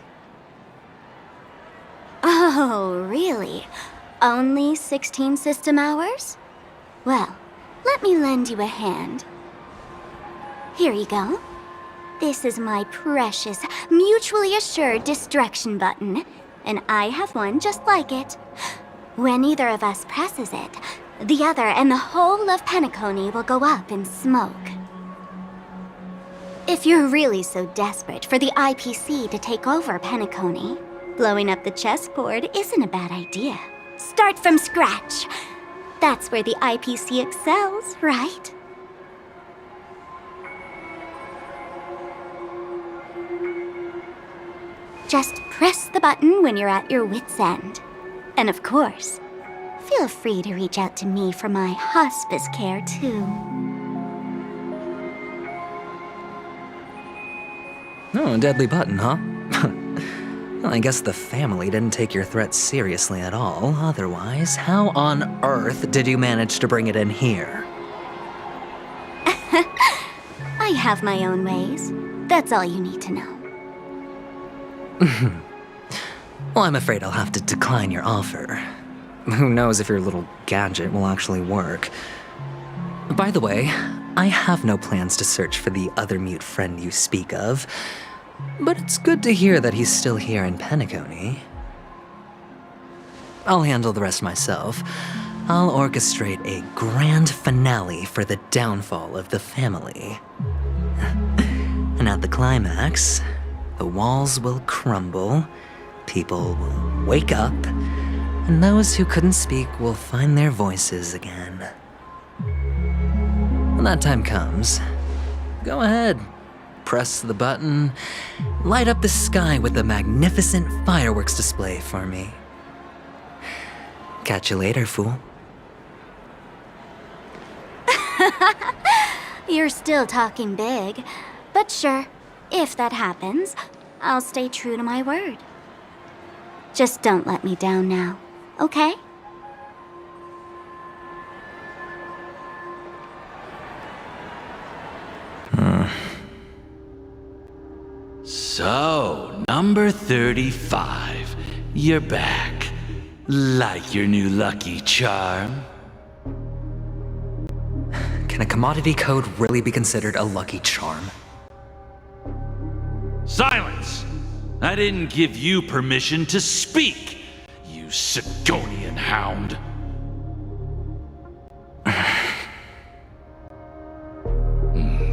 Oh, really? Only 16 system hours? Well, let me lend you a hand. Here you go. This is my precious, mutually assured destruction button, and I have one just like it. When either of us presses it, the other and the whole of PENACONY will go up in smoke. If you're really so desperate for the IPC to take over PENACONY, blowing up the chessboard isn't a bad idea. Start from scratch. That's where the IPC excels, right? Just press the button when you're at your wit's end. And of course, feel free to reach out to me for my hospice care too. Oh, a deadly button, huh? Well, I guess the family didn't take your threat seriously at all. Otherwise, how on earth did you manage to bring it in here? I have my own ways. That's all you need to know. Well, I'm afraid I'll have to decline your offer. Who knows if your little gadget will actually work. By the way, I have no plans to search for the other mute friend you speak of, but it's good to hear that he's still here in PENACONY. I'll handle the rest myself. I'll orchestrate a grand finale for the downfall of the family. And at the climax, the walls will crumble, people will wake up, and those who couldn't speak will find their voices again. When that time comes, go ahead, press the button, light up the sky with a magnificent fireworks display for me. Catch you later, fool. You're still talking big. But sure, if that happens, I'll stay true to my word. Just don't let me down now, okay? So, number 35. You're back. Like your new lucky charm? Can a commodity code really be considered a lucky charm? Silence! I didn't give you permission to speak, you Sigonian hound.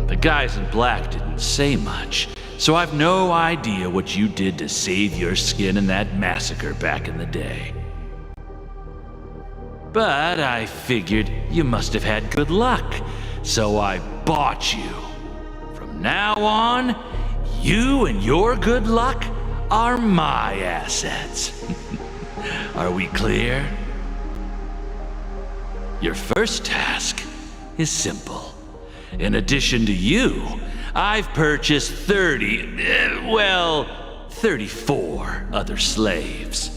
The guys in black didn't say much, so I've no idea what you did to save your skin in that massacre back in the day. But I figured you must have had good luck, so I bought you. From now on, you and your good luck are my assets. Are we clear? Your first task is simple. In addition to you, I've purchased 34 other slaves.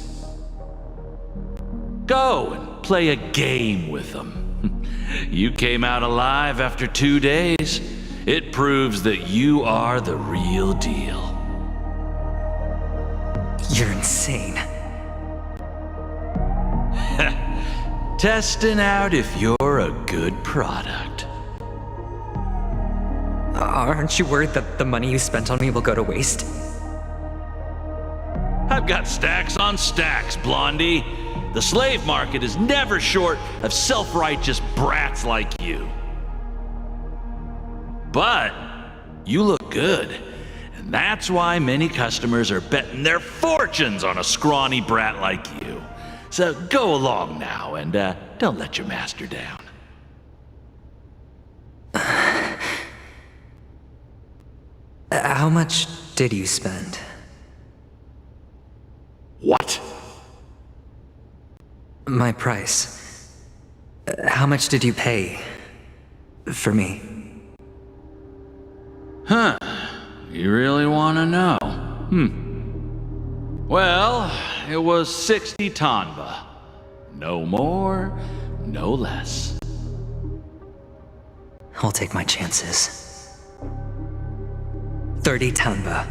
Go and play a game with them. You came out alive after 2 days. It proves that you are the real deal. You're insane. Testing out if you're a good product. Aren't you worried that the money you spent on me will go to waste? I've got stacks on stacks, Blondie. The slave market is never short of self-righteous brats like you. But you look good, and that's why many customers are betting their fortunes on a scrawny brat like you. So go along now and don't let your master down. How much did you spend? What? My price. How much did you pay for me? Huh. You really want to know? Well, it was 60 tanba. No more, no less. I'll take my chances. 30 tanba.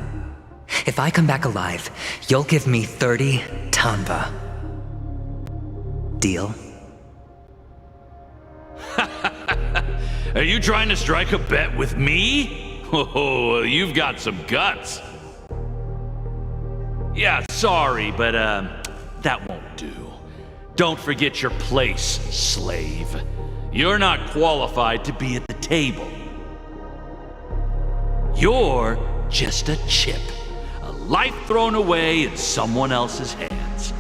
If I come back alive, you'll give me 30 tanba. Deal? Are you trying to strike a bet with me? Oh, you've got some guts. Yeah, sorry, but that won't do. Don't forget your place, slave. You're not qualified to be at the table. You're just a chip. A life thrown away in someone else's hands.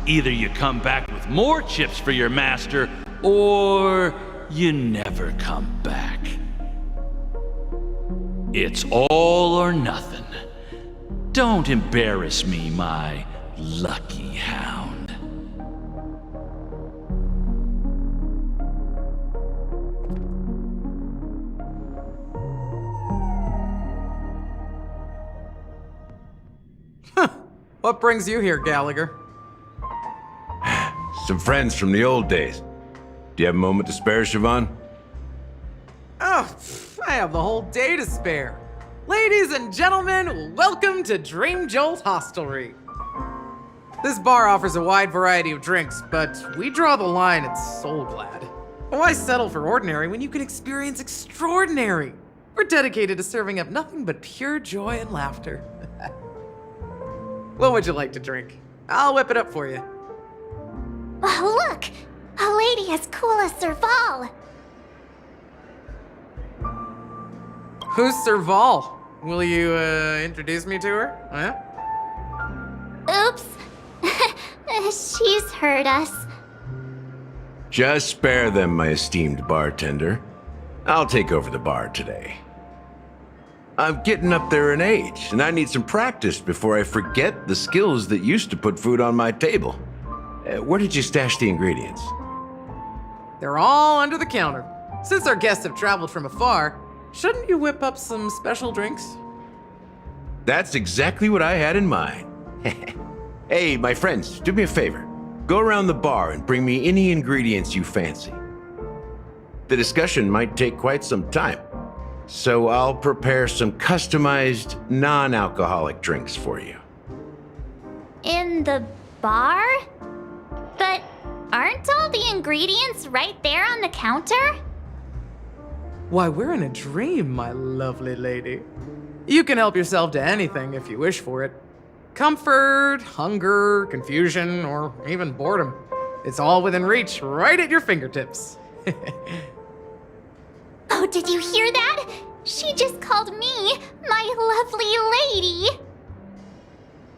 Either you come back with more chips for your master, or you never come back. It's all or nothing. Don't embarrass me, my lucky hound. What brings you here, Gallagher? Some friends from the old days. Do you have a moment to spare, Siobhan? Oh, I have the whole day to spare. Ladies and gentlemen, welcome to Dream Jolt Hostelry. This bar offers a wide variety of drinks, but we draw the line at Soul Glad. Why settle for ordinary when you can experience extraordinary? We're dedicated to serving up nothing but pure joy and laughter. What would you like to drink? I'll whip it up for you. Oh, look! A lady as cool as Serval! Who's Serval? Will you, introduce me to her? Huh? Oops. She's heard us. Just spare them, my esteemed bartender. I'll take over the bar today. I'm getting up there in age, and I need some practice before I forget the skills that used to put food on my table. Where did you stash the ingredients? They're all under the counter. Since our guests have traveled from afar, shouldn't you whip up some special drinks? That's exactly what I had in mind. Hey, my friends, do me a favor. Go around the bar and bring me any ingredients you fancy. The discussion might take quite some time, so I'll prepare some customized, non-alcoholic drinks for you. In the bar? But aren't all the ingredients right there on the counter? Why, we're in a dream, my lovely lady. You can help yourself to anything if you wish for it. Comfort, hunger, confusion, or even boredom. It's all within reach, right at your fingertips. Oh, did you hear that? She just called me my lovely lady.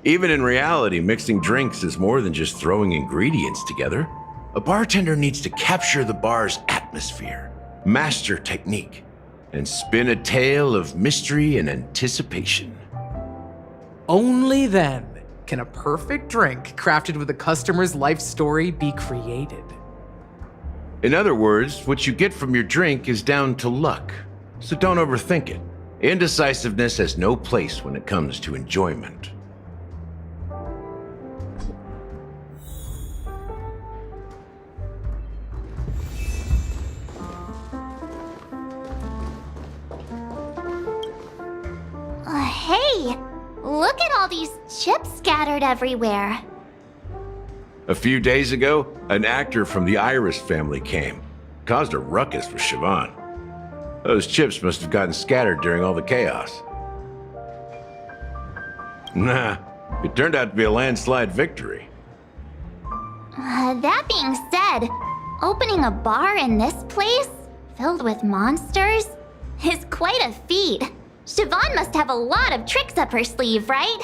Even in reality, mixing drinks is more than just throwing ingredients together. A bartender needs to capture the bar's atmosphere, master technique, and spin a tale of mystery and anticipation. Only then can a perfect drink crafted with a customer's life story be created. In other words, what you get from your drink is down to luck, so don't overthink it. Indecisiveness has no place when it comes to enjoyment. Hey, look at all these chips scattered everywhere. A few days ago, an actor from the Iris family came. Caused a ruckus with Siobhan. Those chips must have gotten scattered during all the chaos. Nah, it turned out to be a landslide victory. That being said, opening a bar in this place, filled with monsters, is quite a feat. Siobhan must have a lot of tricks up her sleeve, right?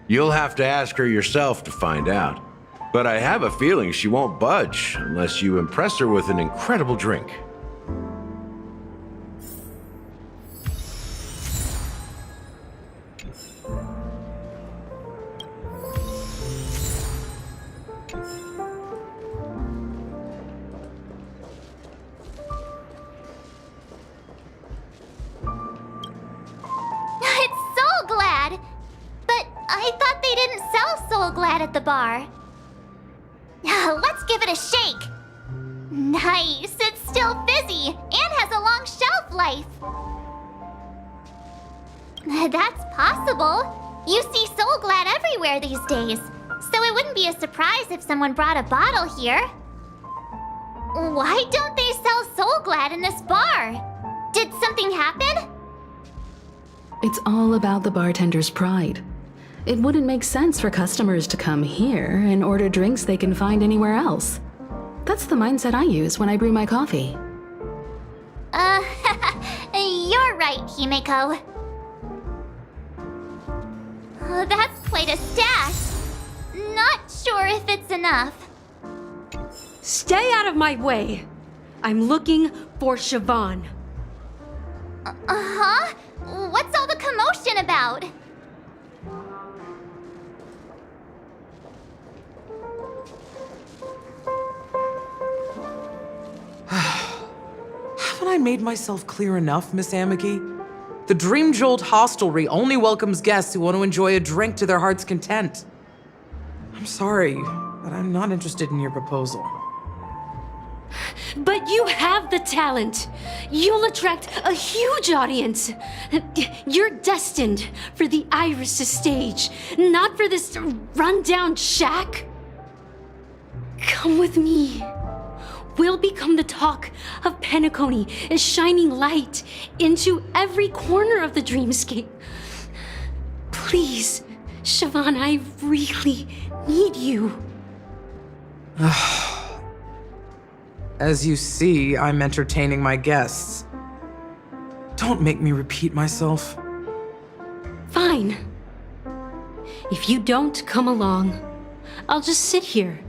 You'll have to ask her yourself to find out. But I have a feeling she won't budge unless you impress her with an incredible drink. It's Soul Glad! But I thought they didn't sell Soul Glad at the bar. Let's give it a shake. Nice, it's still fizzy and has a long shelf life. That's possible. You see Soul Glad everywhere these days, so it wouldn't be a surprise if someone brought a bottle here. Why don't they sell Soul Glad in this bar? Did something happen? It's all about the bartender's pride. It wouldn't make sense for customers to come here and order drinks they can find anywhere else. That's the mindset I use when I brew my coffee. You're right, Himeko. That's quite a stash. Not sure if it's enough. Stay out of my way. I'm looking for Siobhan. Uh-huh? What's all the commotion about? Haven't I made myself clear enough, Miss Amiki? The Dream Jolt Hostelry only welcomes guests who want to enjoy a drink to their heart's content. I'm sorry, but I'm not interested in your proposal. But you have the talent. You'll attract a huge audience. You're destined for the Iris stage, not for this rundown shack. Come with me. We'll become the talk of PENACONY, a shining light into every corner of the dreamscape. Please, Siobhan, I really need you. As you see, I'm entertaining my guests. Don't make me repeat myself. Fine. If you don't come along, I'll just sit here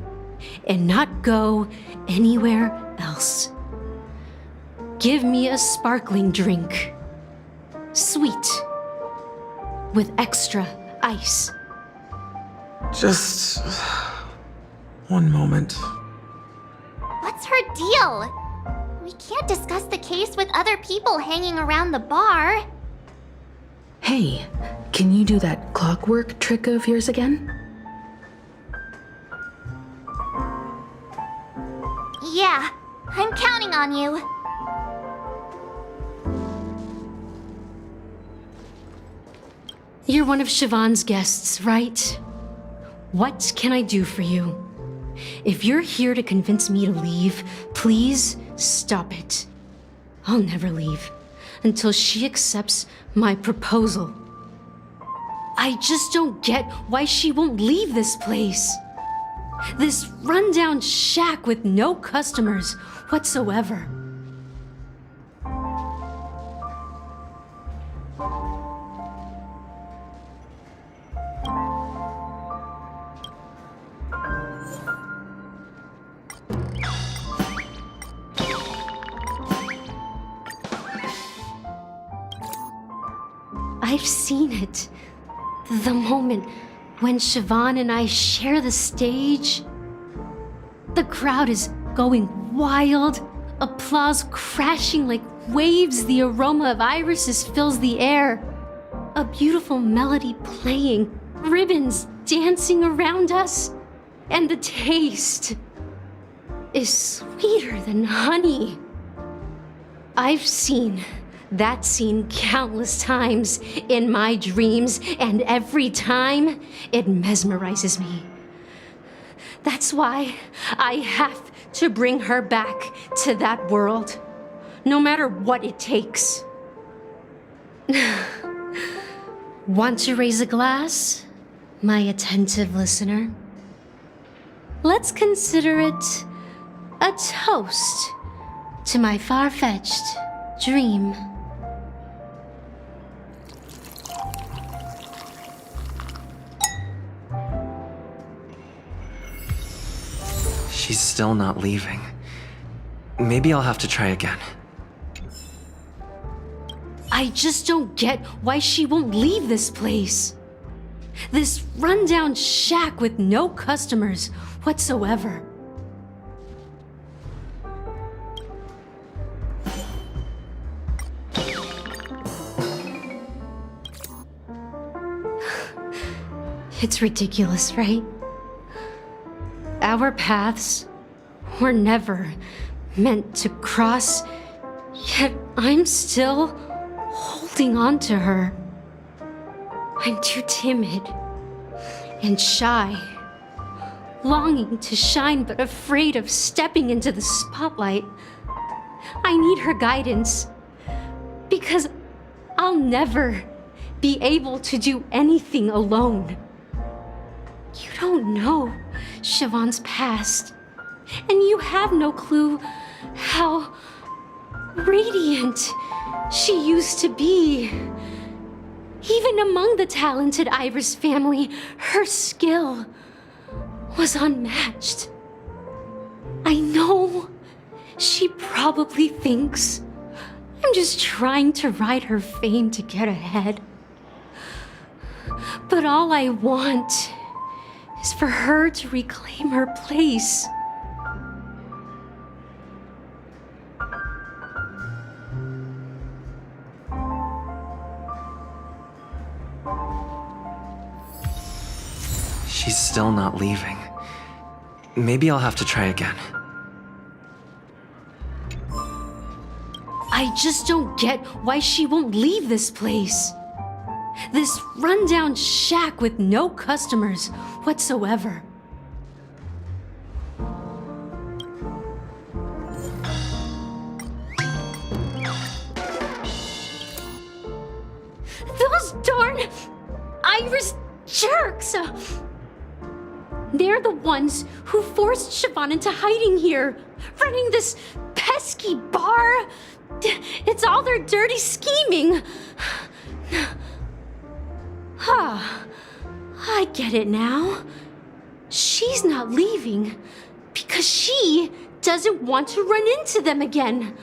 and not go anywhere else. Give me a sparkling drink. Sweet. With extra ice. Just one moment. What's her deal? We can't discuss the case with other people hanging around the bar. Hey, can you do that clockwork trick of yours again? Yeah, I'm counting on you. You're one of Siobhan's guests, right? What can I do for you? If you're here to convince me to leave, please stop it. I'll never leave until she accepts my proposal. I just don't get why she won't leave this place. This rundown shack with no customers whatsoever. I've seen it. The moment when Siobhan and I share the stage. The crowd is going wild, applause crashing like waves, the aroma of irises fills the air. A beautiful melody playing, ribbons dancing around us, and the taste is sweeter than honey. I've seen that scene countless times in my dreams, and every time it mesmerizes me. That's why I have to bring her back to that world, no matter what it takes. Want to raise a glass, my attentive listener? Let's consider it a toast to my far-fetched dream. She's still not leaving. Maybe I'll have to try again. I just don't get why she won't leave this place. This rundown shack with no customers whatsoever. It's ridiculous, right? Our paths were never meant to cross, yet I'm still holding on to her. I'm too timid and shy, longing to shine but afraid of stepping into the spotlight. I need her guidance, because I'll never be able to do anything alone. You don't know Siobhan's past, and you have no clue how radiant she used to be. Even among the talented Iris family, her skill was unmatched. I know she probably thinks I'm just trying to ride her fame to get ahead. But all I want is for her to reclaim her place. She's still not leaving. Maybe I'll have to try again. I just don't get why she won't leave this place. This rundown shack with no customers whatsoever. Those darn Irish jerks! They're the ones who forced Siobhan into hiding here, running this pesky bar. It's all their dirty scheming. I get it now. She's not leaving because she doesn't want to run into them again.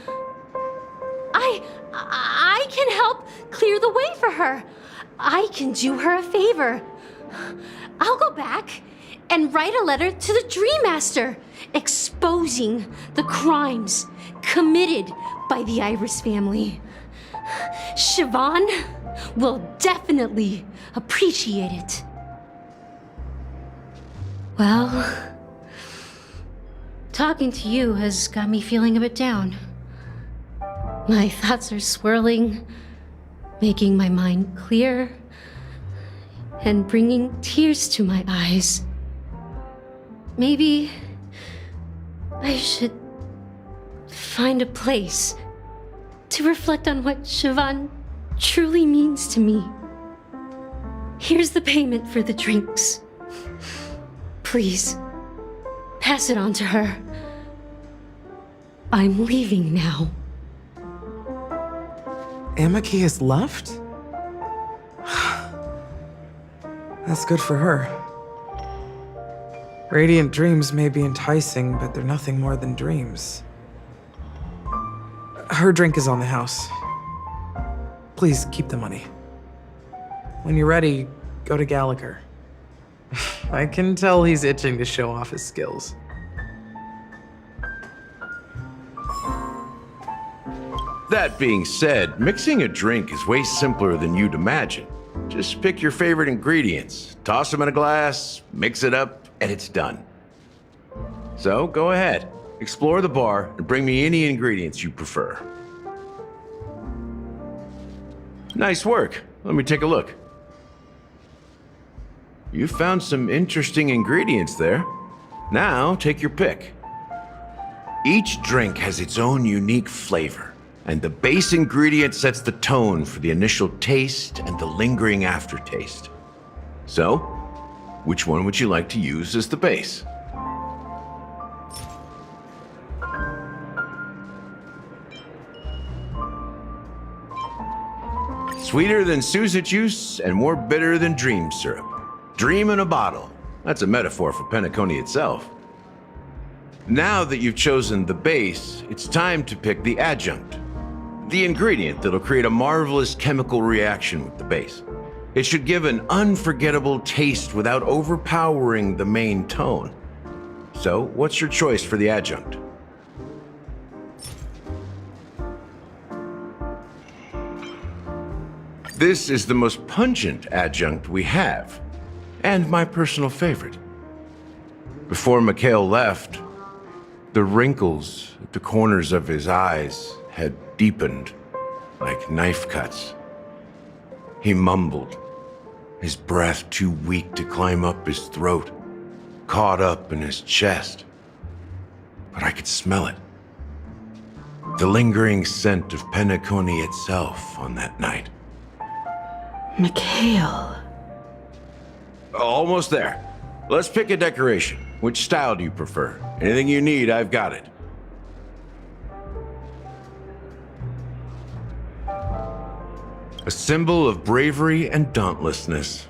I can help clear the way for her. I can do her a favor. I'll go back and write a letter to the Dream Master exposing the crimes committed by the Iris family. Siobhan will definitely appreciate it. Well, talking to you has got me feeling a bit down. My thoughts are swirling, making my mind clear, and bringing tears to my eyes. Maybe I should find a place to reflect on what Siobhan truly means to me. Here's the payment for the drinks. Please, pass it on to her. I'm leaving now. Amaki has left? That's good for her. Radiant dreams may be enticing, but they're nothing more than dreams. Her drink is on the house. Please keep the money. When you're ready, go to Gallagher. I can tell he's itching to show off his skills. That being said, mixing a drink is way simpler than you'd imagine. Just pick your favorite ingredients, toss them in a glass, mix it up, and it's done. So go ahead, explore the bar, and bring me any ingredients you prefer. Nice work. Let me take a look. You found some interesting ingredients there. Now, take your pick. Each drink has its own unique flavor, and the base ingredient sets the tone for the initial taste and the lingering aftertaste. So, which one would you like to use as the base? Sweeter than Sousa juice and more bitter than dream syrup. Dream in a bottle. That's a metaphor for PENACONY itself. Now that you've chosen the base, it's time to pick the adjunct. The ingredient that'll create a marvelous chemical reaction with the base. It should give an unforgettable taste without overpowering the main tone. So, what's your choice for the adjunct? This is the most pungent adjunct we have, and my personal favorite. Before Mikhail left, the wrinkles at the corners of his eyes had deepened like knife cuts. He mumbled, his breath too weak to climb up his throat, caught up in his chest. But I could smell it. The lingering scent of PENACONY itself on that night. Mikhail. Almost there. Let's pick a decoration. Which style do you prefer? Anything you need, I've got it. A symbol of bravery and dauntlessness.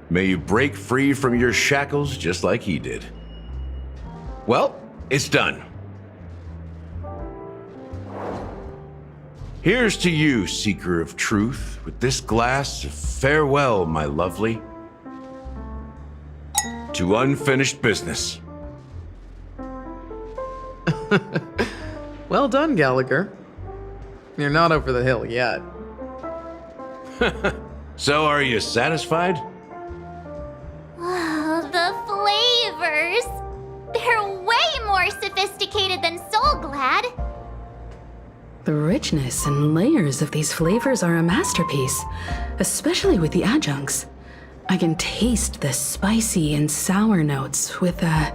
May you break free from your shackles just like he did. Well, it's done. Here's to you, seeker of truth, with this glass of farewell, my lovely. To unfinished business. Well done, Gallagher. You're not over the hill yet. So are you satisfied? Oh, the flavors! They're way more sophisticated than Soul Glad. The richness and layers of these flavors are a masterpiece, especially with the adjuncts. I can taste the spicy and sour notes with a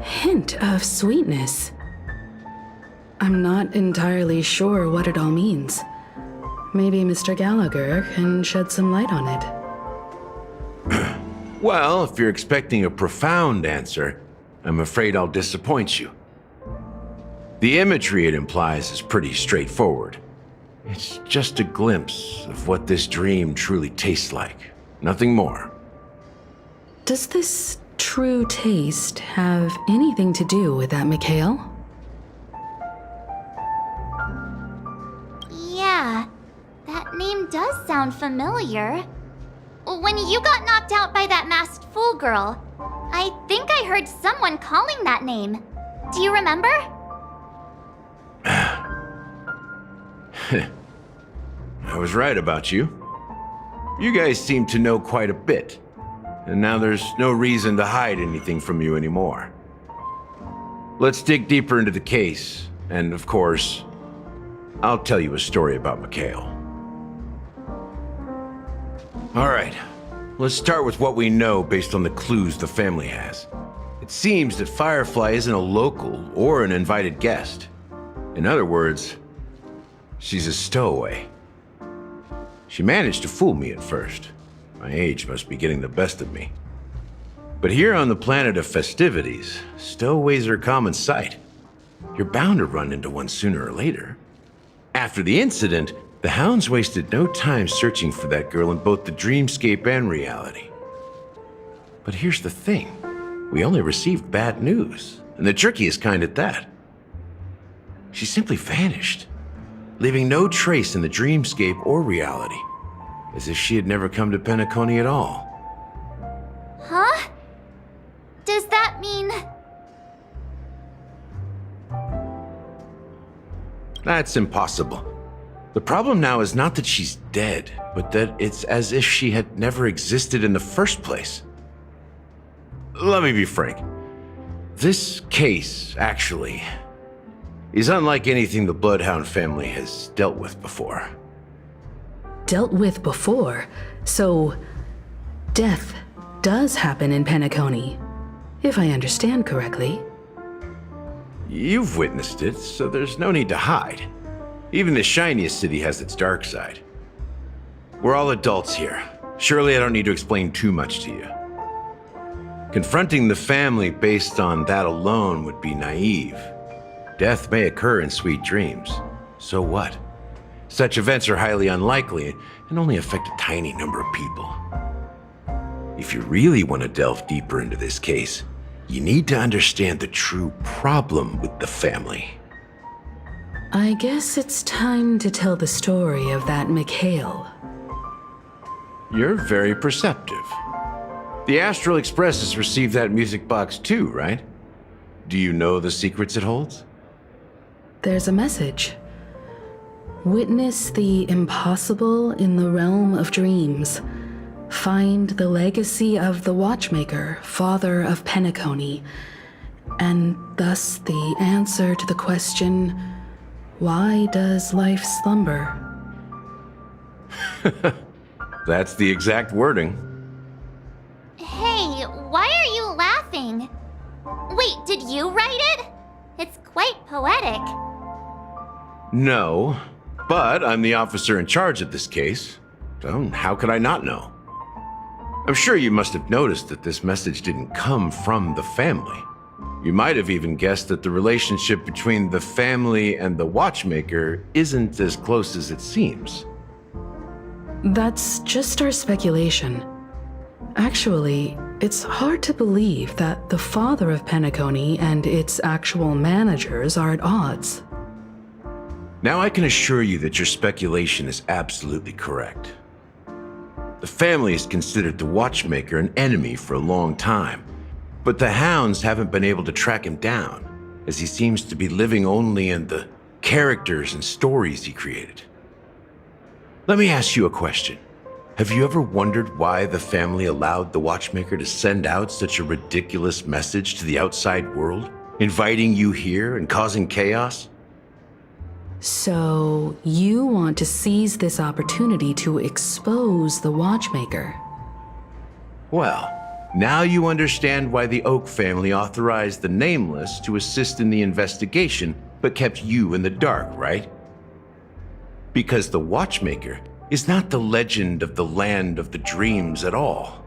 hint of sweetness. I'm not entirely sure what it all means. Maybe Mr. Gallagher can shed some light on it. Well, if you're expecting a profound answer, I'm afraid I'll disappoint you. The imagery it implies is pretty straightforward. It's just a glimpse of what this dream truly tastes like. Nothing more. Does this true taste have anything to do with that Mikhail? Yeah, that name does sound familiar. When you got knocked out by that masked fool girl, I think I heard someone calling that name. Do you remember? I was right about you. You guys seem to know quite a bit, and now there's no reason to hide anything from you anymore. Let's dig deeper into the case, and of course, I'll tell you a story about Mikhail. Alright, let's start with what we know based on the clues the family has. It seems that Firefly isn't a local or an invited guest. In other words, she's a stowaway. She managed to fool me at first. My age must be getting the best of me. But here on the planet of festivities, stowaways are a common sight. You're bound to run into one sooner or later. After the incident, the hounds wasted no time searching for that girl in both the dreamscape and reality. But here's the thing. We only received bad news, and the trickiest kind at that. She simply vanished, leaving no trace in the dreamscape or reality, as if she had never come to PENACONY at all. Huh? Does that mean... That's impossible. The problem now is not that she's dead, but that it's as if she had never existed in the first place. Let me be frank. This case, actually, is unlike anything the Bloodhound family has dealt with before. Dealt with before? So, death does happen in PENACONY, if I understand correctly. You've witnessed it, so there's no need to hide. Even the shiniest city has its dark side. We're all adults here. Surely I don't need to explain too much to you. Confronting the family based on that alone would be naive. Death may occur in sweet dreams. So what? Such events are highly unlikely and only affect a tiny number of people. If you really want to delve deeper into this case, you need to understand the true problem with the family. I guess it's time to tell the story of that Mikhail. You're very perceptive. The Astral Express has received that music box too, right? Do you know the secrets it holds? There's a message. Witness the impossible in the realm of dreams. Find the legacy of the Watchmaker, father of PENACONY, and thus the answer to the question, why does life slumber? That's the exact wording. Hey, why are you laughing? Wait, did you write it? It's quite poetic. No, but I'm the officer in charge of this case, so how could I not know? I'm sure you must have noticed that this message didn't come from the family. You might have even guessed that the relationship between the family and the Watchmaker isn't as close as it seems. That's just our speculation. Actually, it's hard to believe that the father of PENACONY and its actual managers are at odds. Now I can assure you that your speculation is absolutely correct. The family has considered the Watchmaker an enemy for a long time, but the hounds haven't been able to track him down, as he seems to be living only in the characters and stories he created. Let me ask you a question. Have you ever wondered why the family allowed the Watchmaker to send out such a ridiculous message to the outside world, inviting you here and causing chaos? So, you want to seize this opportunity to expose the Watchmaker? Well, now you understand why the Oak family authorized the Nameless to assist in the investigation, but kept you in the dark, right? Because the Watchmaker is not the legend of the Land of the Dreams at all.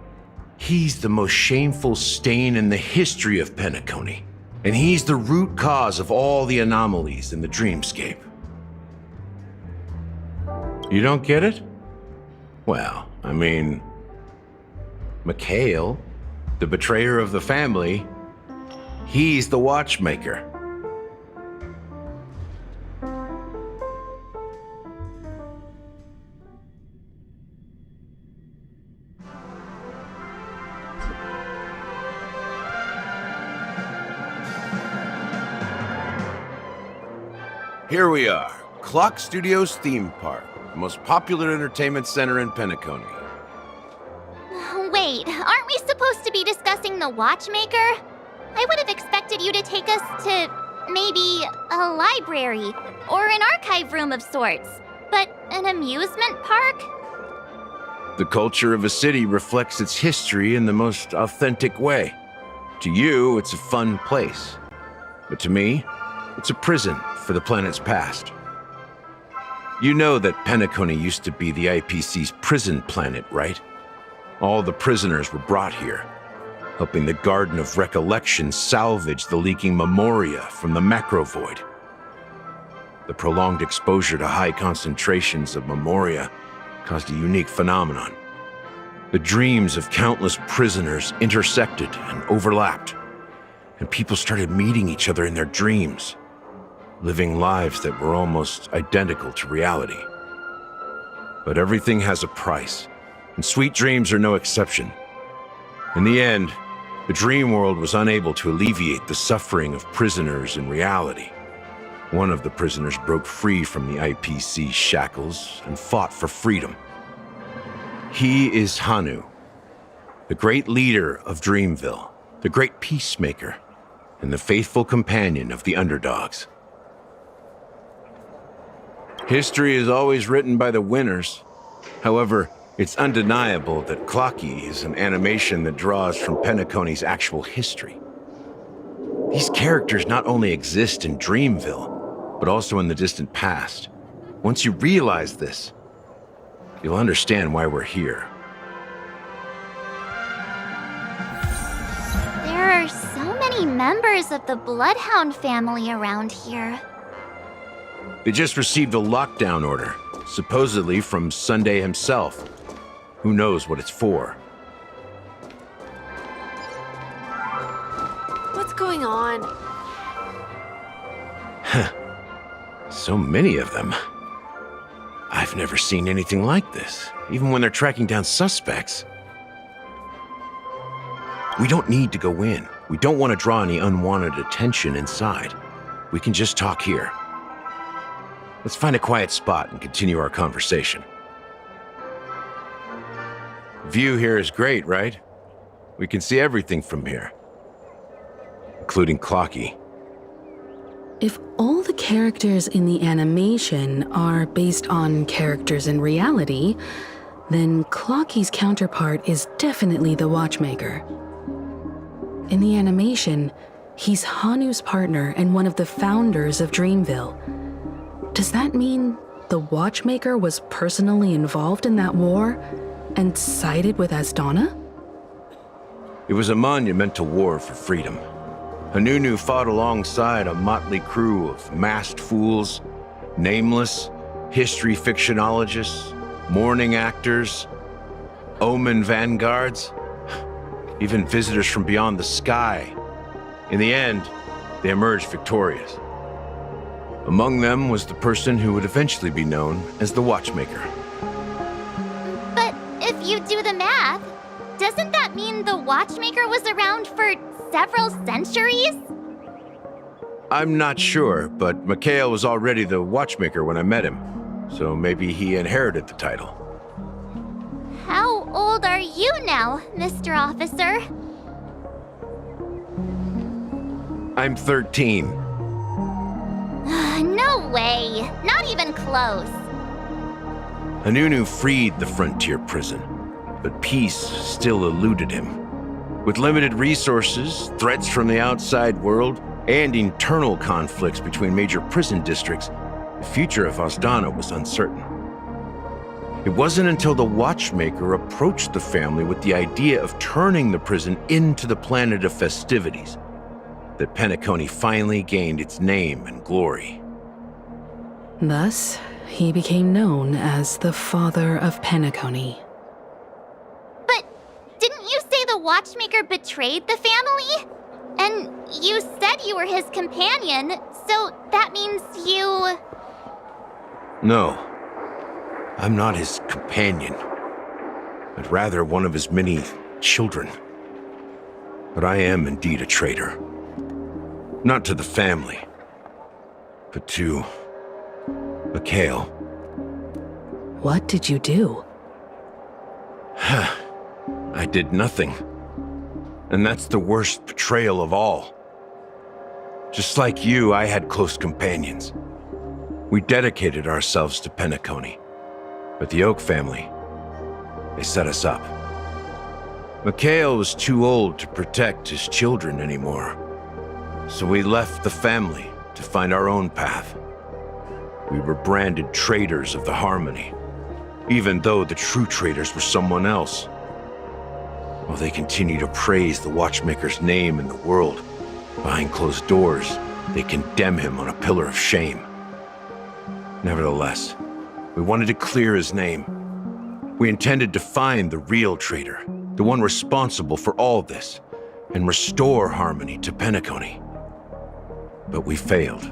He's the most shameful stain in the history of PENACONY, and he's the root cause of all the anomalies in the dreamscape. You don't get it? Well, I mean, Mikhail, the betrayer of the family, he's the Watchmaker. Here we are, Clock Studios Theme Park, the most popular entertainment center in PENACONY. Wait, aren't we supposed to be discussing the Watchmaker? I would have expected you to take us to maybe a library or an archive room of sorts, but an amusement park? The culture of a city reflects its history in the most authentic way. To you, it's a fun place. But to me, it's a prison for the planet's past. You know that PENACONY used to be the IPC's prison planet, right? All the prisoners were brought here, helping the Garden of Recollection salvage the leaking memoria from the macrovoid. The prolonged exposure to high concentrations of memoria caused a unique phenomenon. The dreams of countless prisoners intersected and overlapped, and people started meeting each other in their dreams, living lives that were almost identical to reality. But everything has a price, and sweet dreams are no exception. In the end, the dream world was unable to alleviate the suffering of prisoners in reality. One of the prisoners broke free from the IPC shackles and fought for freedom. He is Hanu, the great leader of Dreamville, the great peacemaker, and the faithful companion of the underdogs. History is always written by the winners. However, it's undeniable that Clocky is an animation that draws from PENACONY's actual history. These characters not only exist in Dreamville, but also in the distant past. Once you realize this, you'll understand why we're here. There are so many members of the Bloodhound family around here. They just received a lockdown order, supposedly from Sunday himself. Who knows what it's for? What's going on? So many of them. I've never seen anything like this, even when they're tracking down suspects. We don't need to go in. We don't want to draw any unwanted attention inside. We can just talk here. Let's find a quiet spot and continue our conversation. View here is great, right? We can see everything from here, including Clocky. If all the characters in the animation are based on characters in reality, then Clocky's counterpart is definitely the Watchmaker. In the animation, he's Hanu's partner and one of the founders of Dreamville. Does that mean the Watchmaker was personally involved in that war and sided with Asdana? It was a monumental war for freedom. Hanunu fought alongside a motley crew of masked fools, nameless, history fictionologists, mourning actors, omen vanguards, even visitors from beyond the sky. In the end, they emerged victorious. Among them was the person who would eventually be known as the Watchmaker. But if you do the math, doesn't that mean the Watchmaker was around for several centuries? I'm not sure, but Mikhail was already the Watchmaker when I met him, so maybe he inherited the title. How old are you now, Mr. Officer? I'm 13. No way. Not even close. Hanunu freed the frontier prison, but peace still eluded him. With limited resources, threats from the outside world, and internal conflicts between major prison districts, the future of Osdana was uncertain. It wasn't until the Watchmaker approached the family with the idea of turning the prison into the planet of festivities that PENACONY finally gained its name and glory. Thus, he became known as the Father of PENACONY. But didn't you say the Watchmaker betrayed the family? And you said you were his companion, so that means you... No, I'm not his companion, but rather one of his many children. But I am indeed a traitor. Not to the family, but to Mikhail. What did you do? I did nothing. And that's the worst betrayal of all. Just like you, I had close companions. We dedicated ourselves to PENACONY. But the Oak family, they set us up. Mikhail was too old to protect his children anymore. So we left the family to find our own path. We were branded traitors of the Harmony, even though the true traitors were someone else. While they continue to praise the Watchmaker's name in the world, behind closed doors, they condemn him on a pillar of shame. Nevertheless, we wanted to clear his name. We intended to find the real traitor, the one responsible for all this, and restore harmony to PENACONY. But we failed.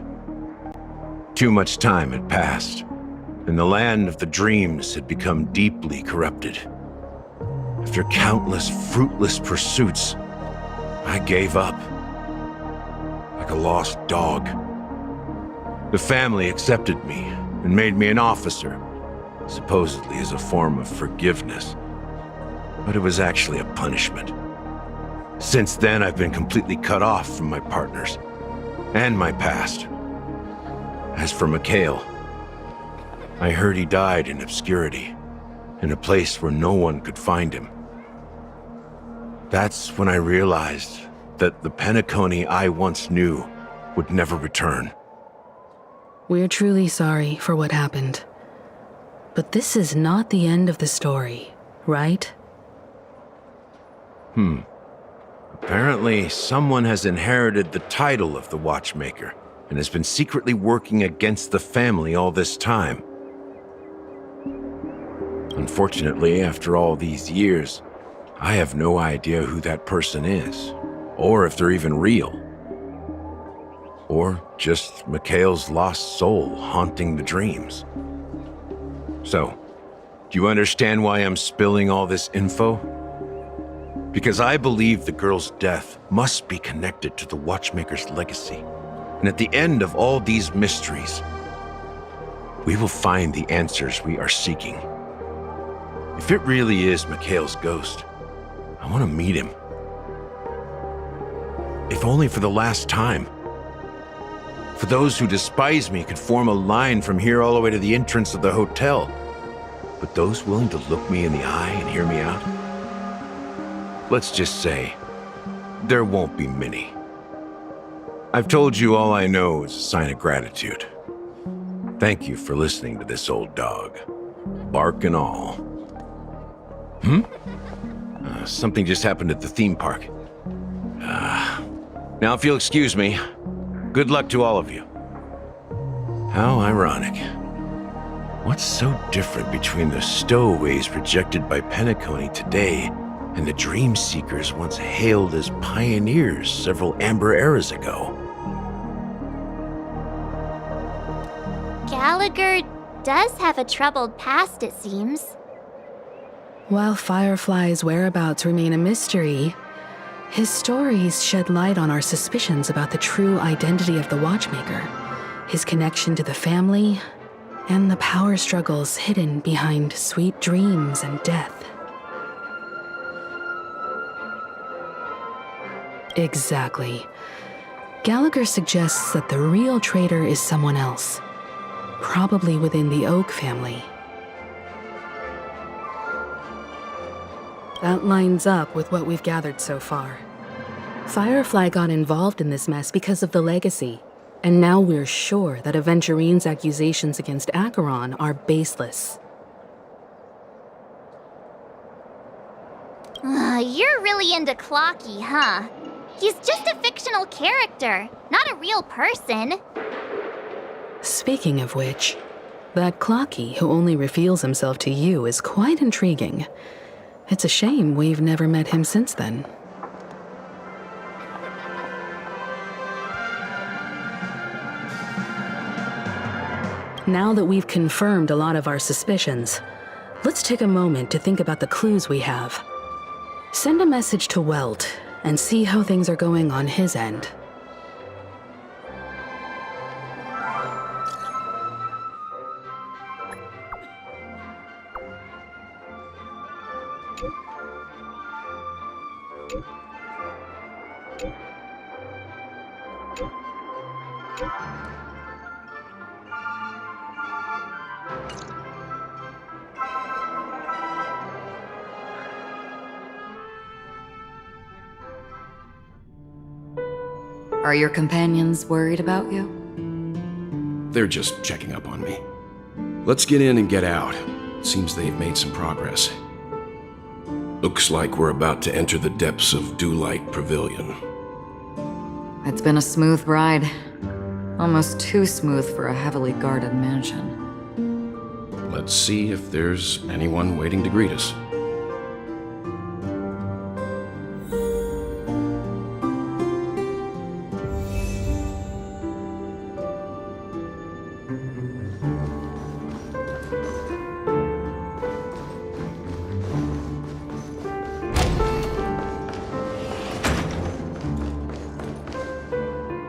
Too much time had passed, and the land of the dreams had become deeply corrupted. After countless fruitless pursuits, I gave up. Like a lost dog. The family accepted me and made me an officer, supposedly as a form of forgiveness. But it was actually a punishment. Since then, I've been completely cut off from my partners and my past. As for Mikhail, I heard he died in obscurity, in a place where no one could find him. That's when I realized that the PENACONY I once knew would never return. We're truly sorry for what happened. But this is not the end of the story, right? Apparently, someone has inherited the title of the Watchmaker and has been secretly working against the family all this time. Unfortunately, after all these years, I have no idea who that person is, or if they're even real. Or just Mikhail's lost soul haunting the dreams. So, do you understand why I'm spilling all this info? Because I believe the girl's death must be connected to the Watchmaker's legacy. And at the end of all these mysteries, we will find the answers we are seeking. If it really is Mikhail's ghost, I want to meet him. If only for the last time. For those who despise me could form a line from here all the way to the entrance of the hotel. But those willing to look me in the eye and hear me out? Let's just say, there won't be many. I've told you all I know is a sign of gratitude. Thank you for listening to this old dog. Bark and all. Something just happened at the theme park. Now if you'll excuse me, good luck to all of you. How ironic. What's so different between the stowaways rejected by PENACONY today and the dream seekers once hailed as pioneers several amber eras ago? Gallagher does have a troubled past, it seems. While Firefly's whereabouts remain a mystery, his stories shed light on our suspicions about the true identity of the Watchmaker, his connection to the family, and the power struggles hidden behind sweet dreams and death. Exactly. Gallagher suggests that the real traitor is someone else, probably within the Oak family. That lines up with what we've gathered so far. Firefly got involved in this mess because of the legacy, and now we're sure that Aventurine's accusations against Acheron are baseless. You're really into Clocky, huh? He's just a fictional character, not a real person. Speaking of which, that Clocky who only reveals himself to you is quite intriguing. It's a shame we've never met him since then. Now that we've confirmed a lot of our suspicions, let's take a moment to think about the clues we have. Send a message to Welt and see how things are going on his end. Are your companions worried about you? They're just checking up on me. Let's get in and get out. Seems they've made some progress. Looks like we're about to enter the depths of Dewlight Pavilion. It's been a smooth ride. Almost too smooth for a heavily guarded mansion. Let's see if there's anyone waiting to greet us.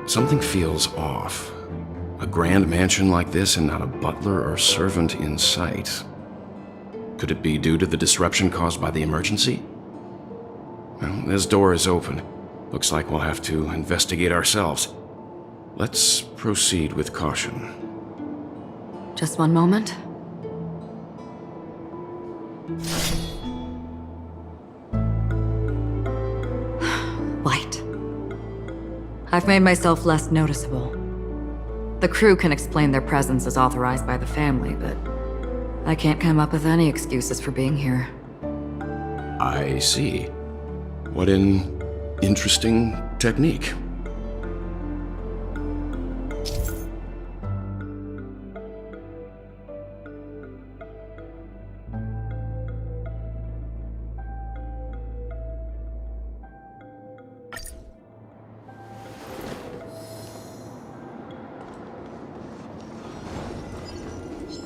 Something feels off. A grand mansion like this and not a butler or servant in sight. Could it be due to the disruption caused by the emergency? Well, this door is open. Looks like we'll have to investigate ourselves. Let's proceed with caution. Just one moment. Light. I've made myself less noticeable. The crew can explain their presence as authorized by the family, but I can't come up with any excuses for being here. I see. What an interesting technique.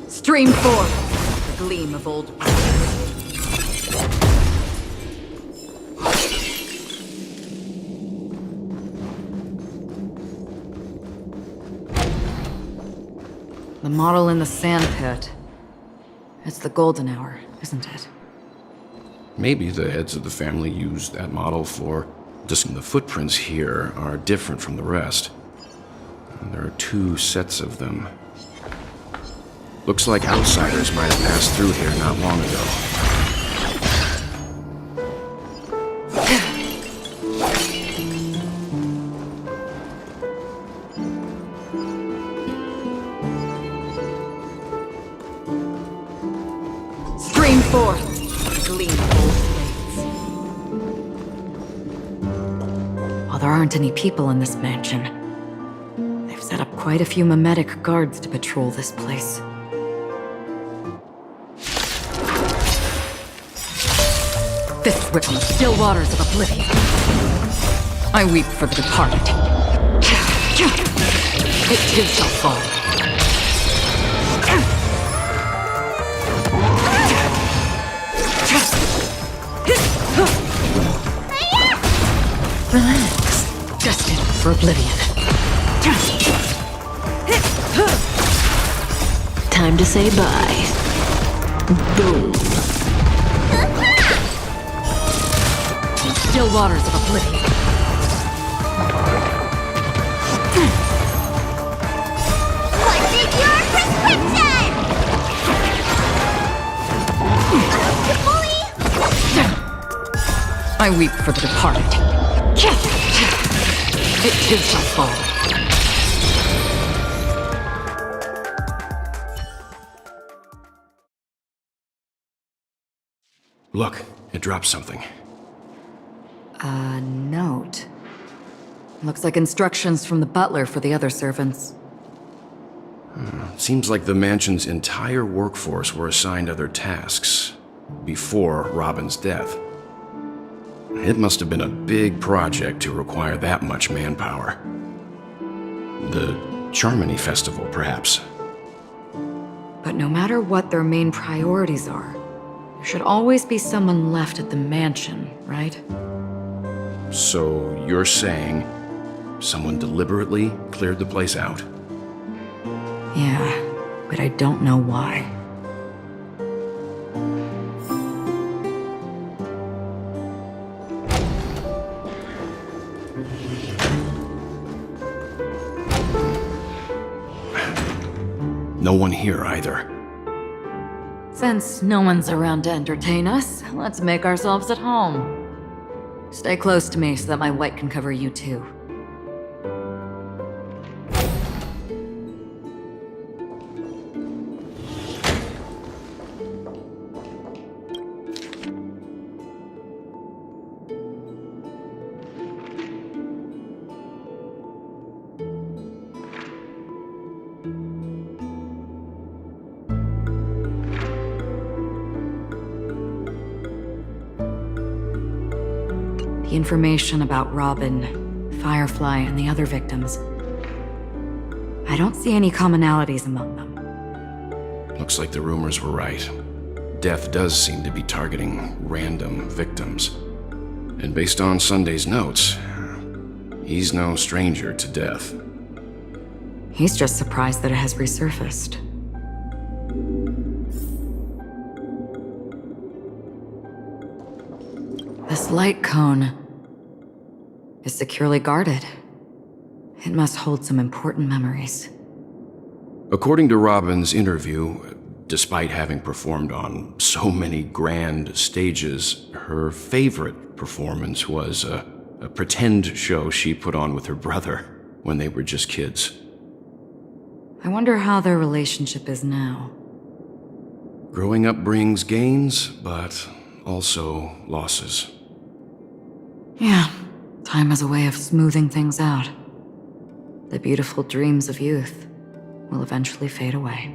Stream forth, the gleam of old. The model in the sand pit. It's the golden hour, isn't it? Maybe the heads of the family used that model for... Just the footprints here are different from the rest. There are 2 sets of them. Looks like outsiders might have passed through here not long ago. Stream forth, gleam of old blades. While there aren't any people in this mansion, they've set up quite a few mimetic guards to patrol this place. Fifth whip on the still waters of oblivion. I weep for the departed. It too shall fall. Relax. Destined for oblivion. Time to say bye. Boom. Still waters of oblivion. What did your perspective I weep for the departed. It is my fault. Look, it dropped something. A note. Looks like instructions from the butler for the other servants. Seems like the mansion's entire workforce were assigned other tasks before Robin's death. It must have been a big project to require that much manpower. The Charmony Festival, perhaps. But no matter what their main priorities are, there should always be someone left at the mansion, right? So you're saying someone deliberately cleared the place out? Yeah, but I don't know why. No one here either. Since no one's around to entertain us, let's make ourselves at home. Stay close to me so that my white can cover you too. The information about Robin, Firefly, and the other victims. I don't see any commonalities among them. Looks like the rumors were right. Death does seem to be targeting random victims. And based on Sunday's notes, he's no stranger to death. He's just surprised that it has resurfaced. This light cone is securely guarded. It must hold some important memories. According to Robin's interview, despite having performed on so many grand stages, her favorite performance was a pretend show she put on with her brother when they were just kids. I wonder how their relationship is now. Growing up brings gains, but also losses. Yeah, time has a way of smoothing things out. The beautiful dreams of youth will eventually fade away.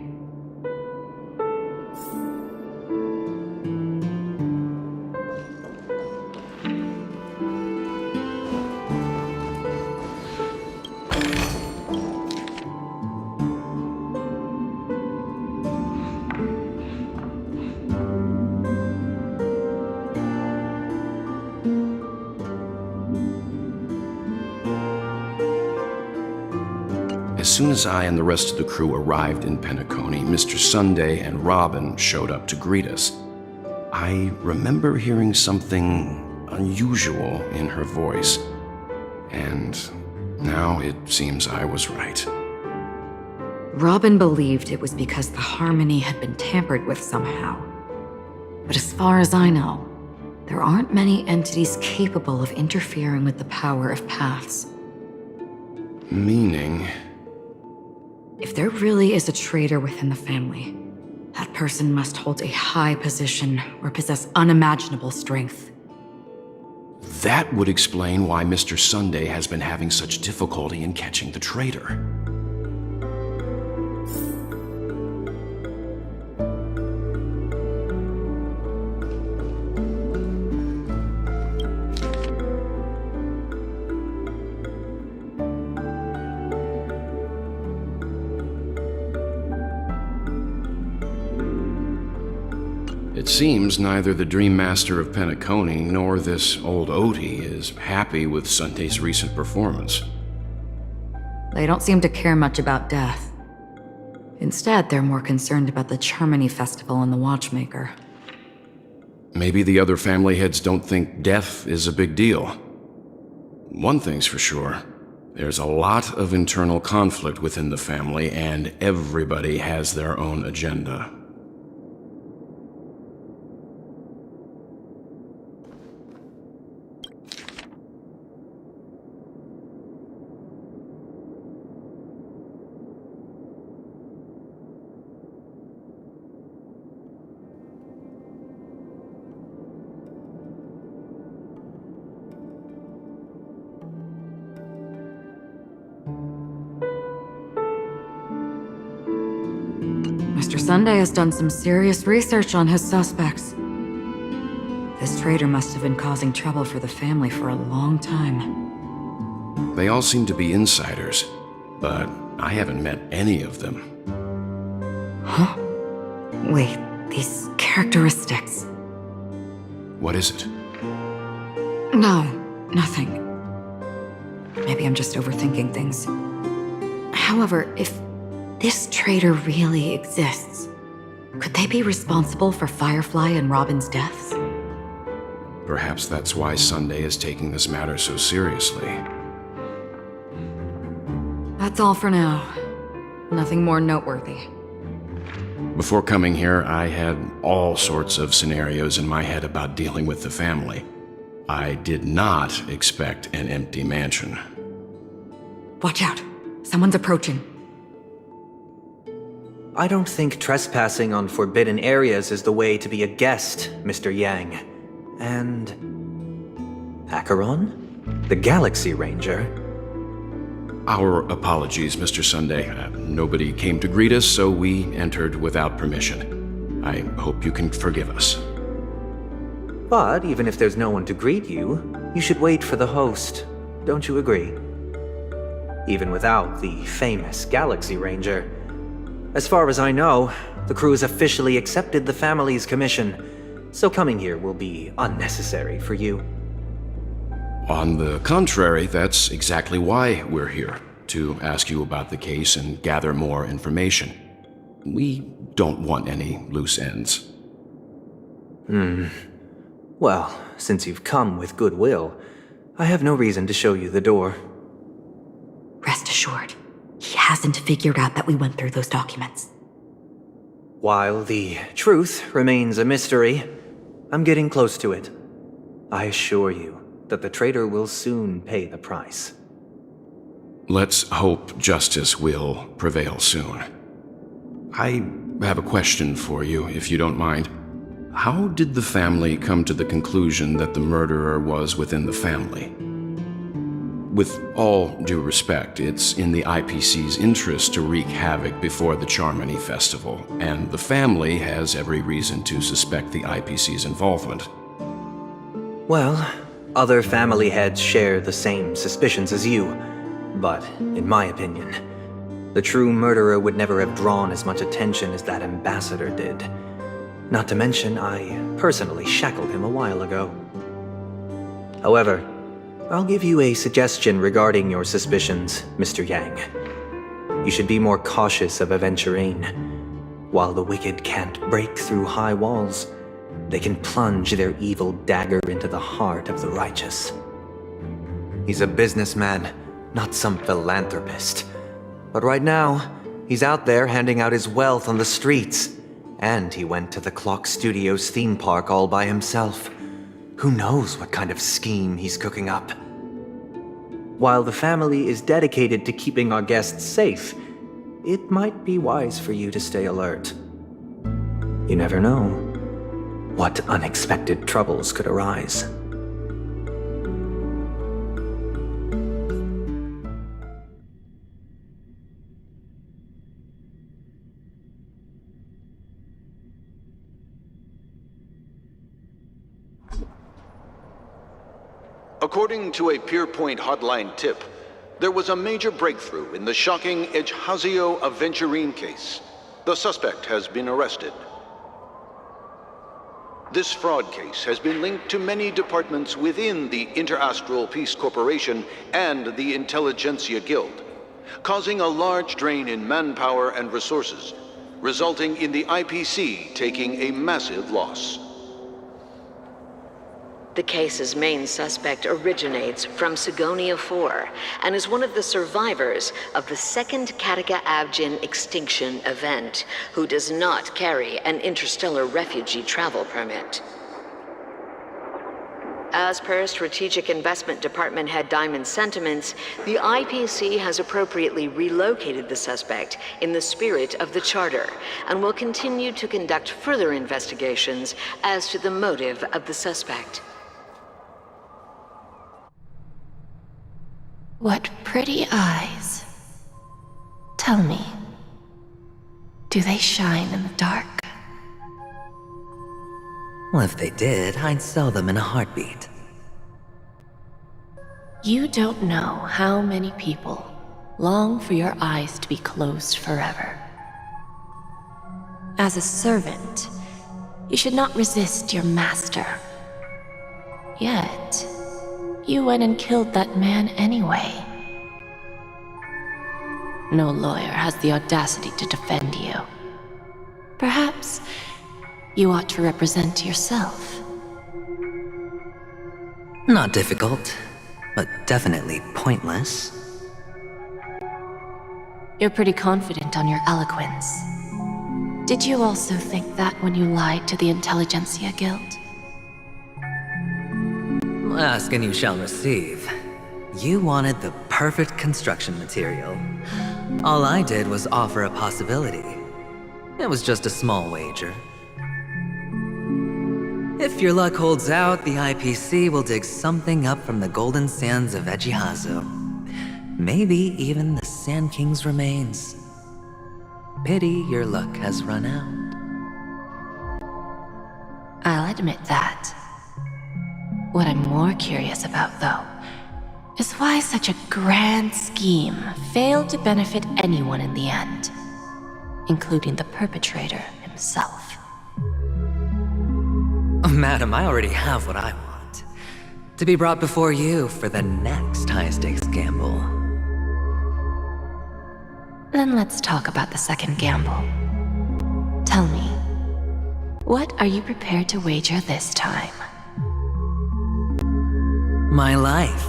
As soon as I and the rest of the crew arrived in PENACONY, Mr. Sunday and Robin showed up to greet us. I remember hearing something unusual in her voice, and now it seems I was right. Robin believed it was because the harmony had been tampered with somehow. But as far as I know, there aren't many entities capable of interfering with the power of paths. Meaning? If there really is a traitor within the family, that person must hold a high position or possess unimaginable strength. That would explain why Mr. Sunday has been having such difficulty in catching the traitor. It seems neither the Dream Master of PENACONY nor this old Odie is happy with Sunday's recent performance. They don't seem to care much about death. Instead, they're more concerned about the Charmony Festival and the Watchmaker. Maybe the other family heads don't think death is a big deal. One thing's for sure. There's a lot of internal conflict within the family, and everybody has their own agenda. Mr. Sunday has done some serious research on his suspects. This traitor must have been causing trouble for the family for a long time. They all seem to be insiders, but I haven't met any of them. Huh? Wait, these characteristics. What is it? No, nothing. Maybe I'm just overthinking things. However, if this traitor really exists, could they be responsible for Firefly and Robin's deaths? Perhaps that's why Sunday is taking this matter so seriously. That's all for now. Nothing more noteworthy. Before coming here, I had all sorts of scenarios in my head about dealing with the family. I did not expect an empty mansion. Watch out. Someone's approaching. I don't think trespassing on forbidden areas is the way to be a guest, Mr. Yang. And... Acheron? The Galaxy Ranger? Our apologies, Mr. Sunday. Nobody came to greet us, so we entered without permission. I hope you can forgive us. But even if there's no one to greet you, you should wait for the host. Don't you agree? Even without the famous Galaxy Ranger. As far as I know, the crew has officially accepted the family's commission, so coming here will be unnecessary for you. On the contrary, that's exactly why we're here, to ask you about the case and gather more information. We don't want any loose ends. Well, since you've come with goodwill, I have no reason to show you the door. Rest assured, he hasn't figured out that we went through those documents. While the truth remains a mystery, I'm getting close to it. I assure you that the traitor will soon pay the price. Let's hope justice will prevail soon. I have a question for you, if you don't mind. How did the family come to the conclusion that the murderer was within the family? With all due respect, it's in the IPC's interest to wreak havoc before the Charmony Festival, and the family has every reason to suspect the IPC's involvement. Well, other family heads share the same suspicions as you, but in my opinion, the true murderer would never have drawn as much attention as that ambassador did. Not to mention, I personally shackled him a while ago. However, I'll give you a suggestion regarding your suspicions, Mr. Yang. You should be more cautious of Aventurine. While the wicked can't break through high walls, they can plunge their evil dagger into the heart of the righteous. He's a businessman, not some philanthropist. But right now, he's out there handing out his wealth on the streets. And he went to the Clock Studios theme park all by himself. Who knows what kind of scheme he's cooking up? While the family is dedicated to keeping our guests safe, it might be wise for you to stay alert. You never know what unexpected troubles could arise. According to a Pierpoint hotline tip, there was a major breakthrough in the shocking Ejhazio Aventurine case. The suspect has been arrested. This fraud case has been linked to many departments within the Interastral Peace Corporation and the Intelligentsia Guild, causing a large drain in manpower and resources, resulting in the IPC taking a massive loss. The case's main suspect originates from Sigonia 4 and is one of the survivors of the second Kataka Abjin extinction event, who does not carry an interstellar refugee travel permit. As per Strategic Investment Department Head Diamond's sentiments, the IPC has appropriately relocated the suspect in the spirit of the Charter and will continue to conduct further investigations as to the motive of the suspect. What pretty eyes. Tell me, Do they shine in the dark? Well, if they did, I'd sell them in a heartbeat. You don't know how many people long for your eyes to be closed forever. As a servant, you should not resist your master. Yet, you went and killed that man anyway. No lawyer has the audacity to defend you. Perhaps you ought to represent yourself. Not difficult, but definitely pointless. You're pretty confident on your eloquence. Did you also think that when you lied to the Intelligentsia Guild? Ask and you shall receive. You wanted the perfect construction material. All I did was offer a possibility. It was just a small wager. If your luck holds out, the IPC will dig something up from the golden sands of Ejihazo. Maybe even the Sand King's remains. Pity your luck has run out. I'll admit that. What I'm more curious about, though, is why such a grand scheme failed to benefit anyone in the end, including the perpetrator himself. Madam, I already have what I want. To be brought before you for the next high-stakes gamble. Then let's talk about the second gamble. Tell me, what are you prepared to wager this time? My life.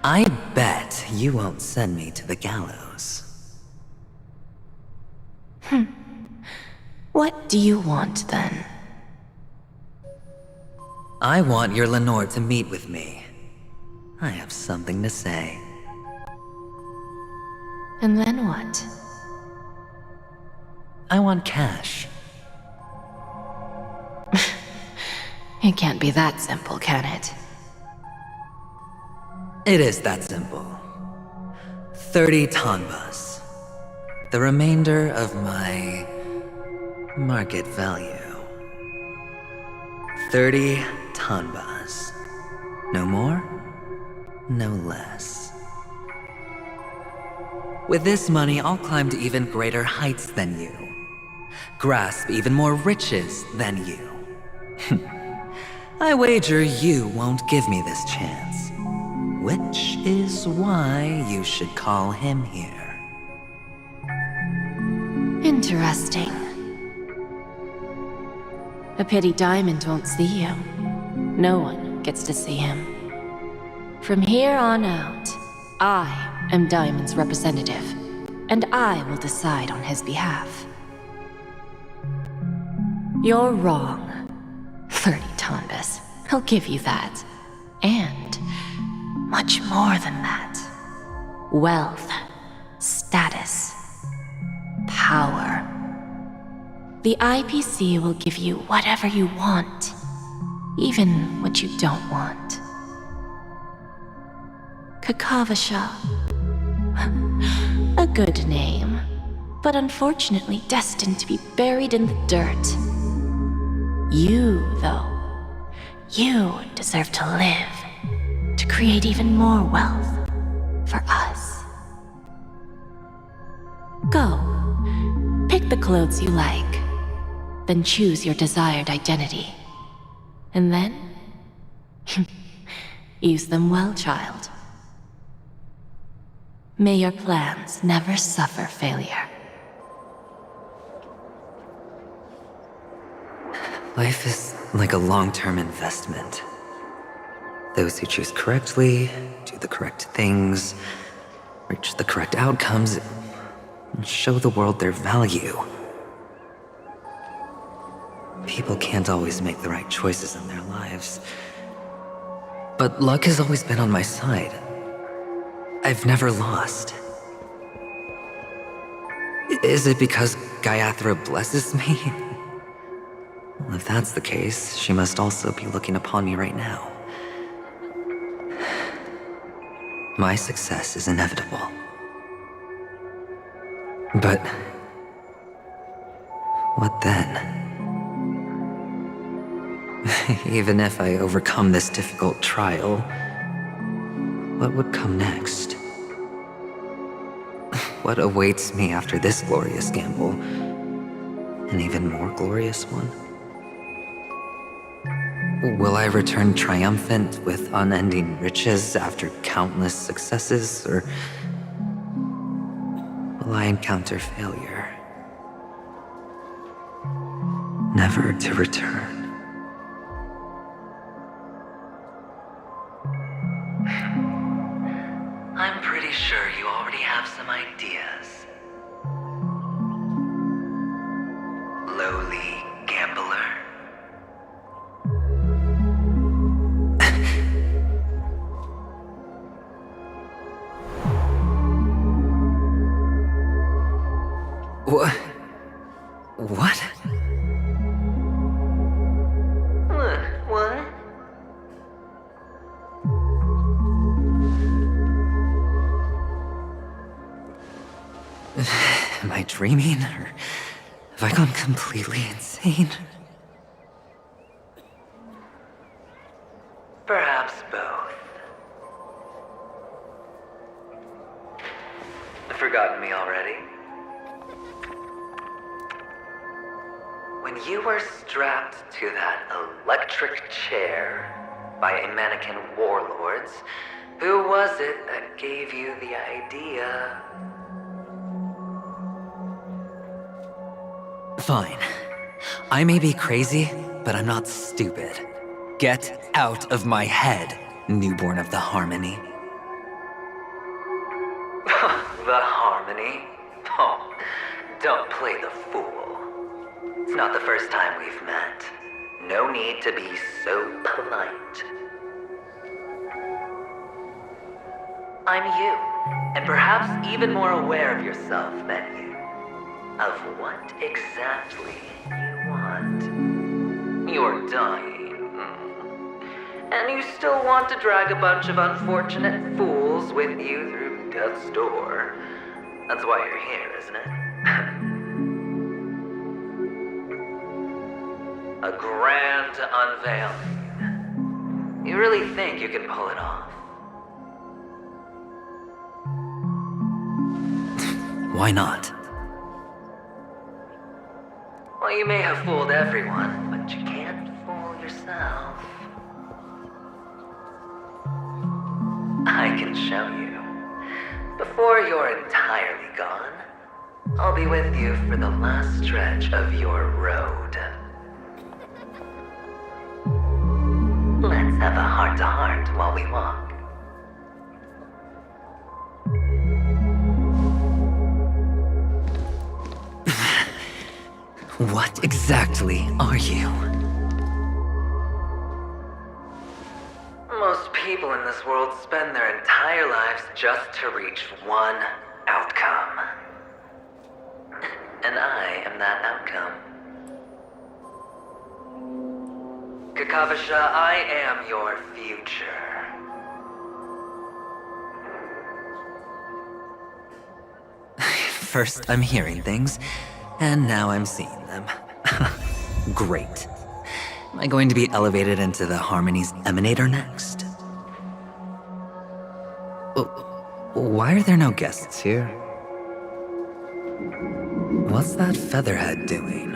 I bet you won't send me to the gallows. What do you want, then? I want your Lenore to meet with me. I have something to say. And then what? I want cash. It can't be that simple, can it? It is that simple. 30 tanbas. The remainder of my market value. 30 tanbas. No more, no less. With this money, I'll climb to even greater heights than you. Grasp even more riches than you. I wager you won't give me this chance. Which is why you should call him here. Interesting. A pity Diamond won't see you. No one gets to see him. From here on out, I am Diamond's representative, and I will decide on his behalf. You're wrong. 30 tanbas. I'll give you that. And much more than that. Wealth, status, power. The IPC will give you whatever you want, even what you don't want. Kakavasha. A good name, but unfortunately destined to be buried in the dirt. You, though, you deserve to live, to create even more wealth for us. Go, pick the clothes you like, then choose your desired identity. And then, use them well, child. May your plans never suffer failure. Life is like a long-term investment. Those who choose correctly, do the correct things, reach the correct outcomes, and show the world their value. People can't always make the right choices in their lives. But luck has always been on my side. I've never lost. Is it because Gayatri blesses me? Well, if that's the case, she must also be looking upon me right now. My success is inevitable. But what then? Even if I overcome this difficult trial, what would come next? What awaits me after this glorious gamble? An even more glorious one? Will I return triumphant with unending riches after countless successes, or will I encounter failure, never to return? I'm pretty sure you already have some ideas. Lowly gambler. What? What? What? Am I dreaming, or have I gone completely insane? Perhaps both. Forgotten me already? When you were strapped to that electric chair by a mannequin warlords, who was it that gave you the idea? Fine. I may be crazy, but I'm not stupid. Get out of my head, newborn of the Harmony. The Harmony? Oh, don't play the fool. It's not the first time we've met. No need to be so polite. I'm you, and perhaps even more aware of yourself than you. Of what exactly you want. You're dying. And you still want to drag a bunch of unfortunate fools with you through death's door. That's why you're here, isn't it? A grand unveiling. You really think you can pull it off? Why not? Well, you may have fooled everyone, but you can't fool yourself. I can show you. Before you're entirely gone, I'll be with you for the last stretch of your road. Let's have a heart-to-heart while we walk. What exactly are you? Most people in this world spend their entire lives just to reach one outcome. And I am that outcome. Kakavasha, I am your future. First, I'm hearing things, and now I'm seeing them. Great. Am I going to be elevated into the Harmony's Emanator next? Why are there no guests here? What's that featherhead doing?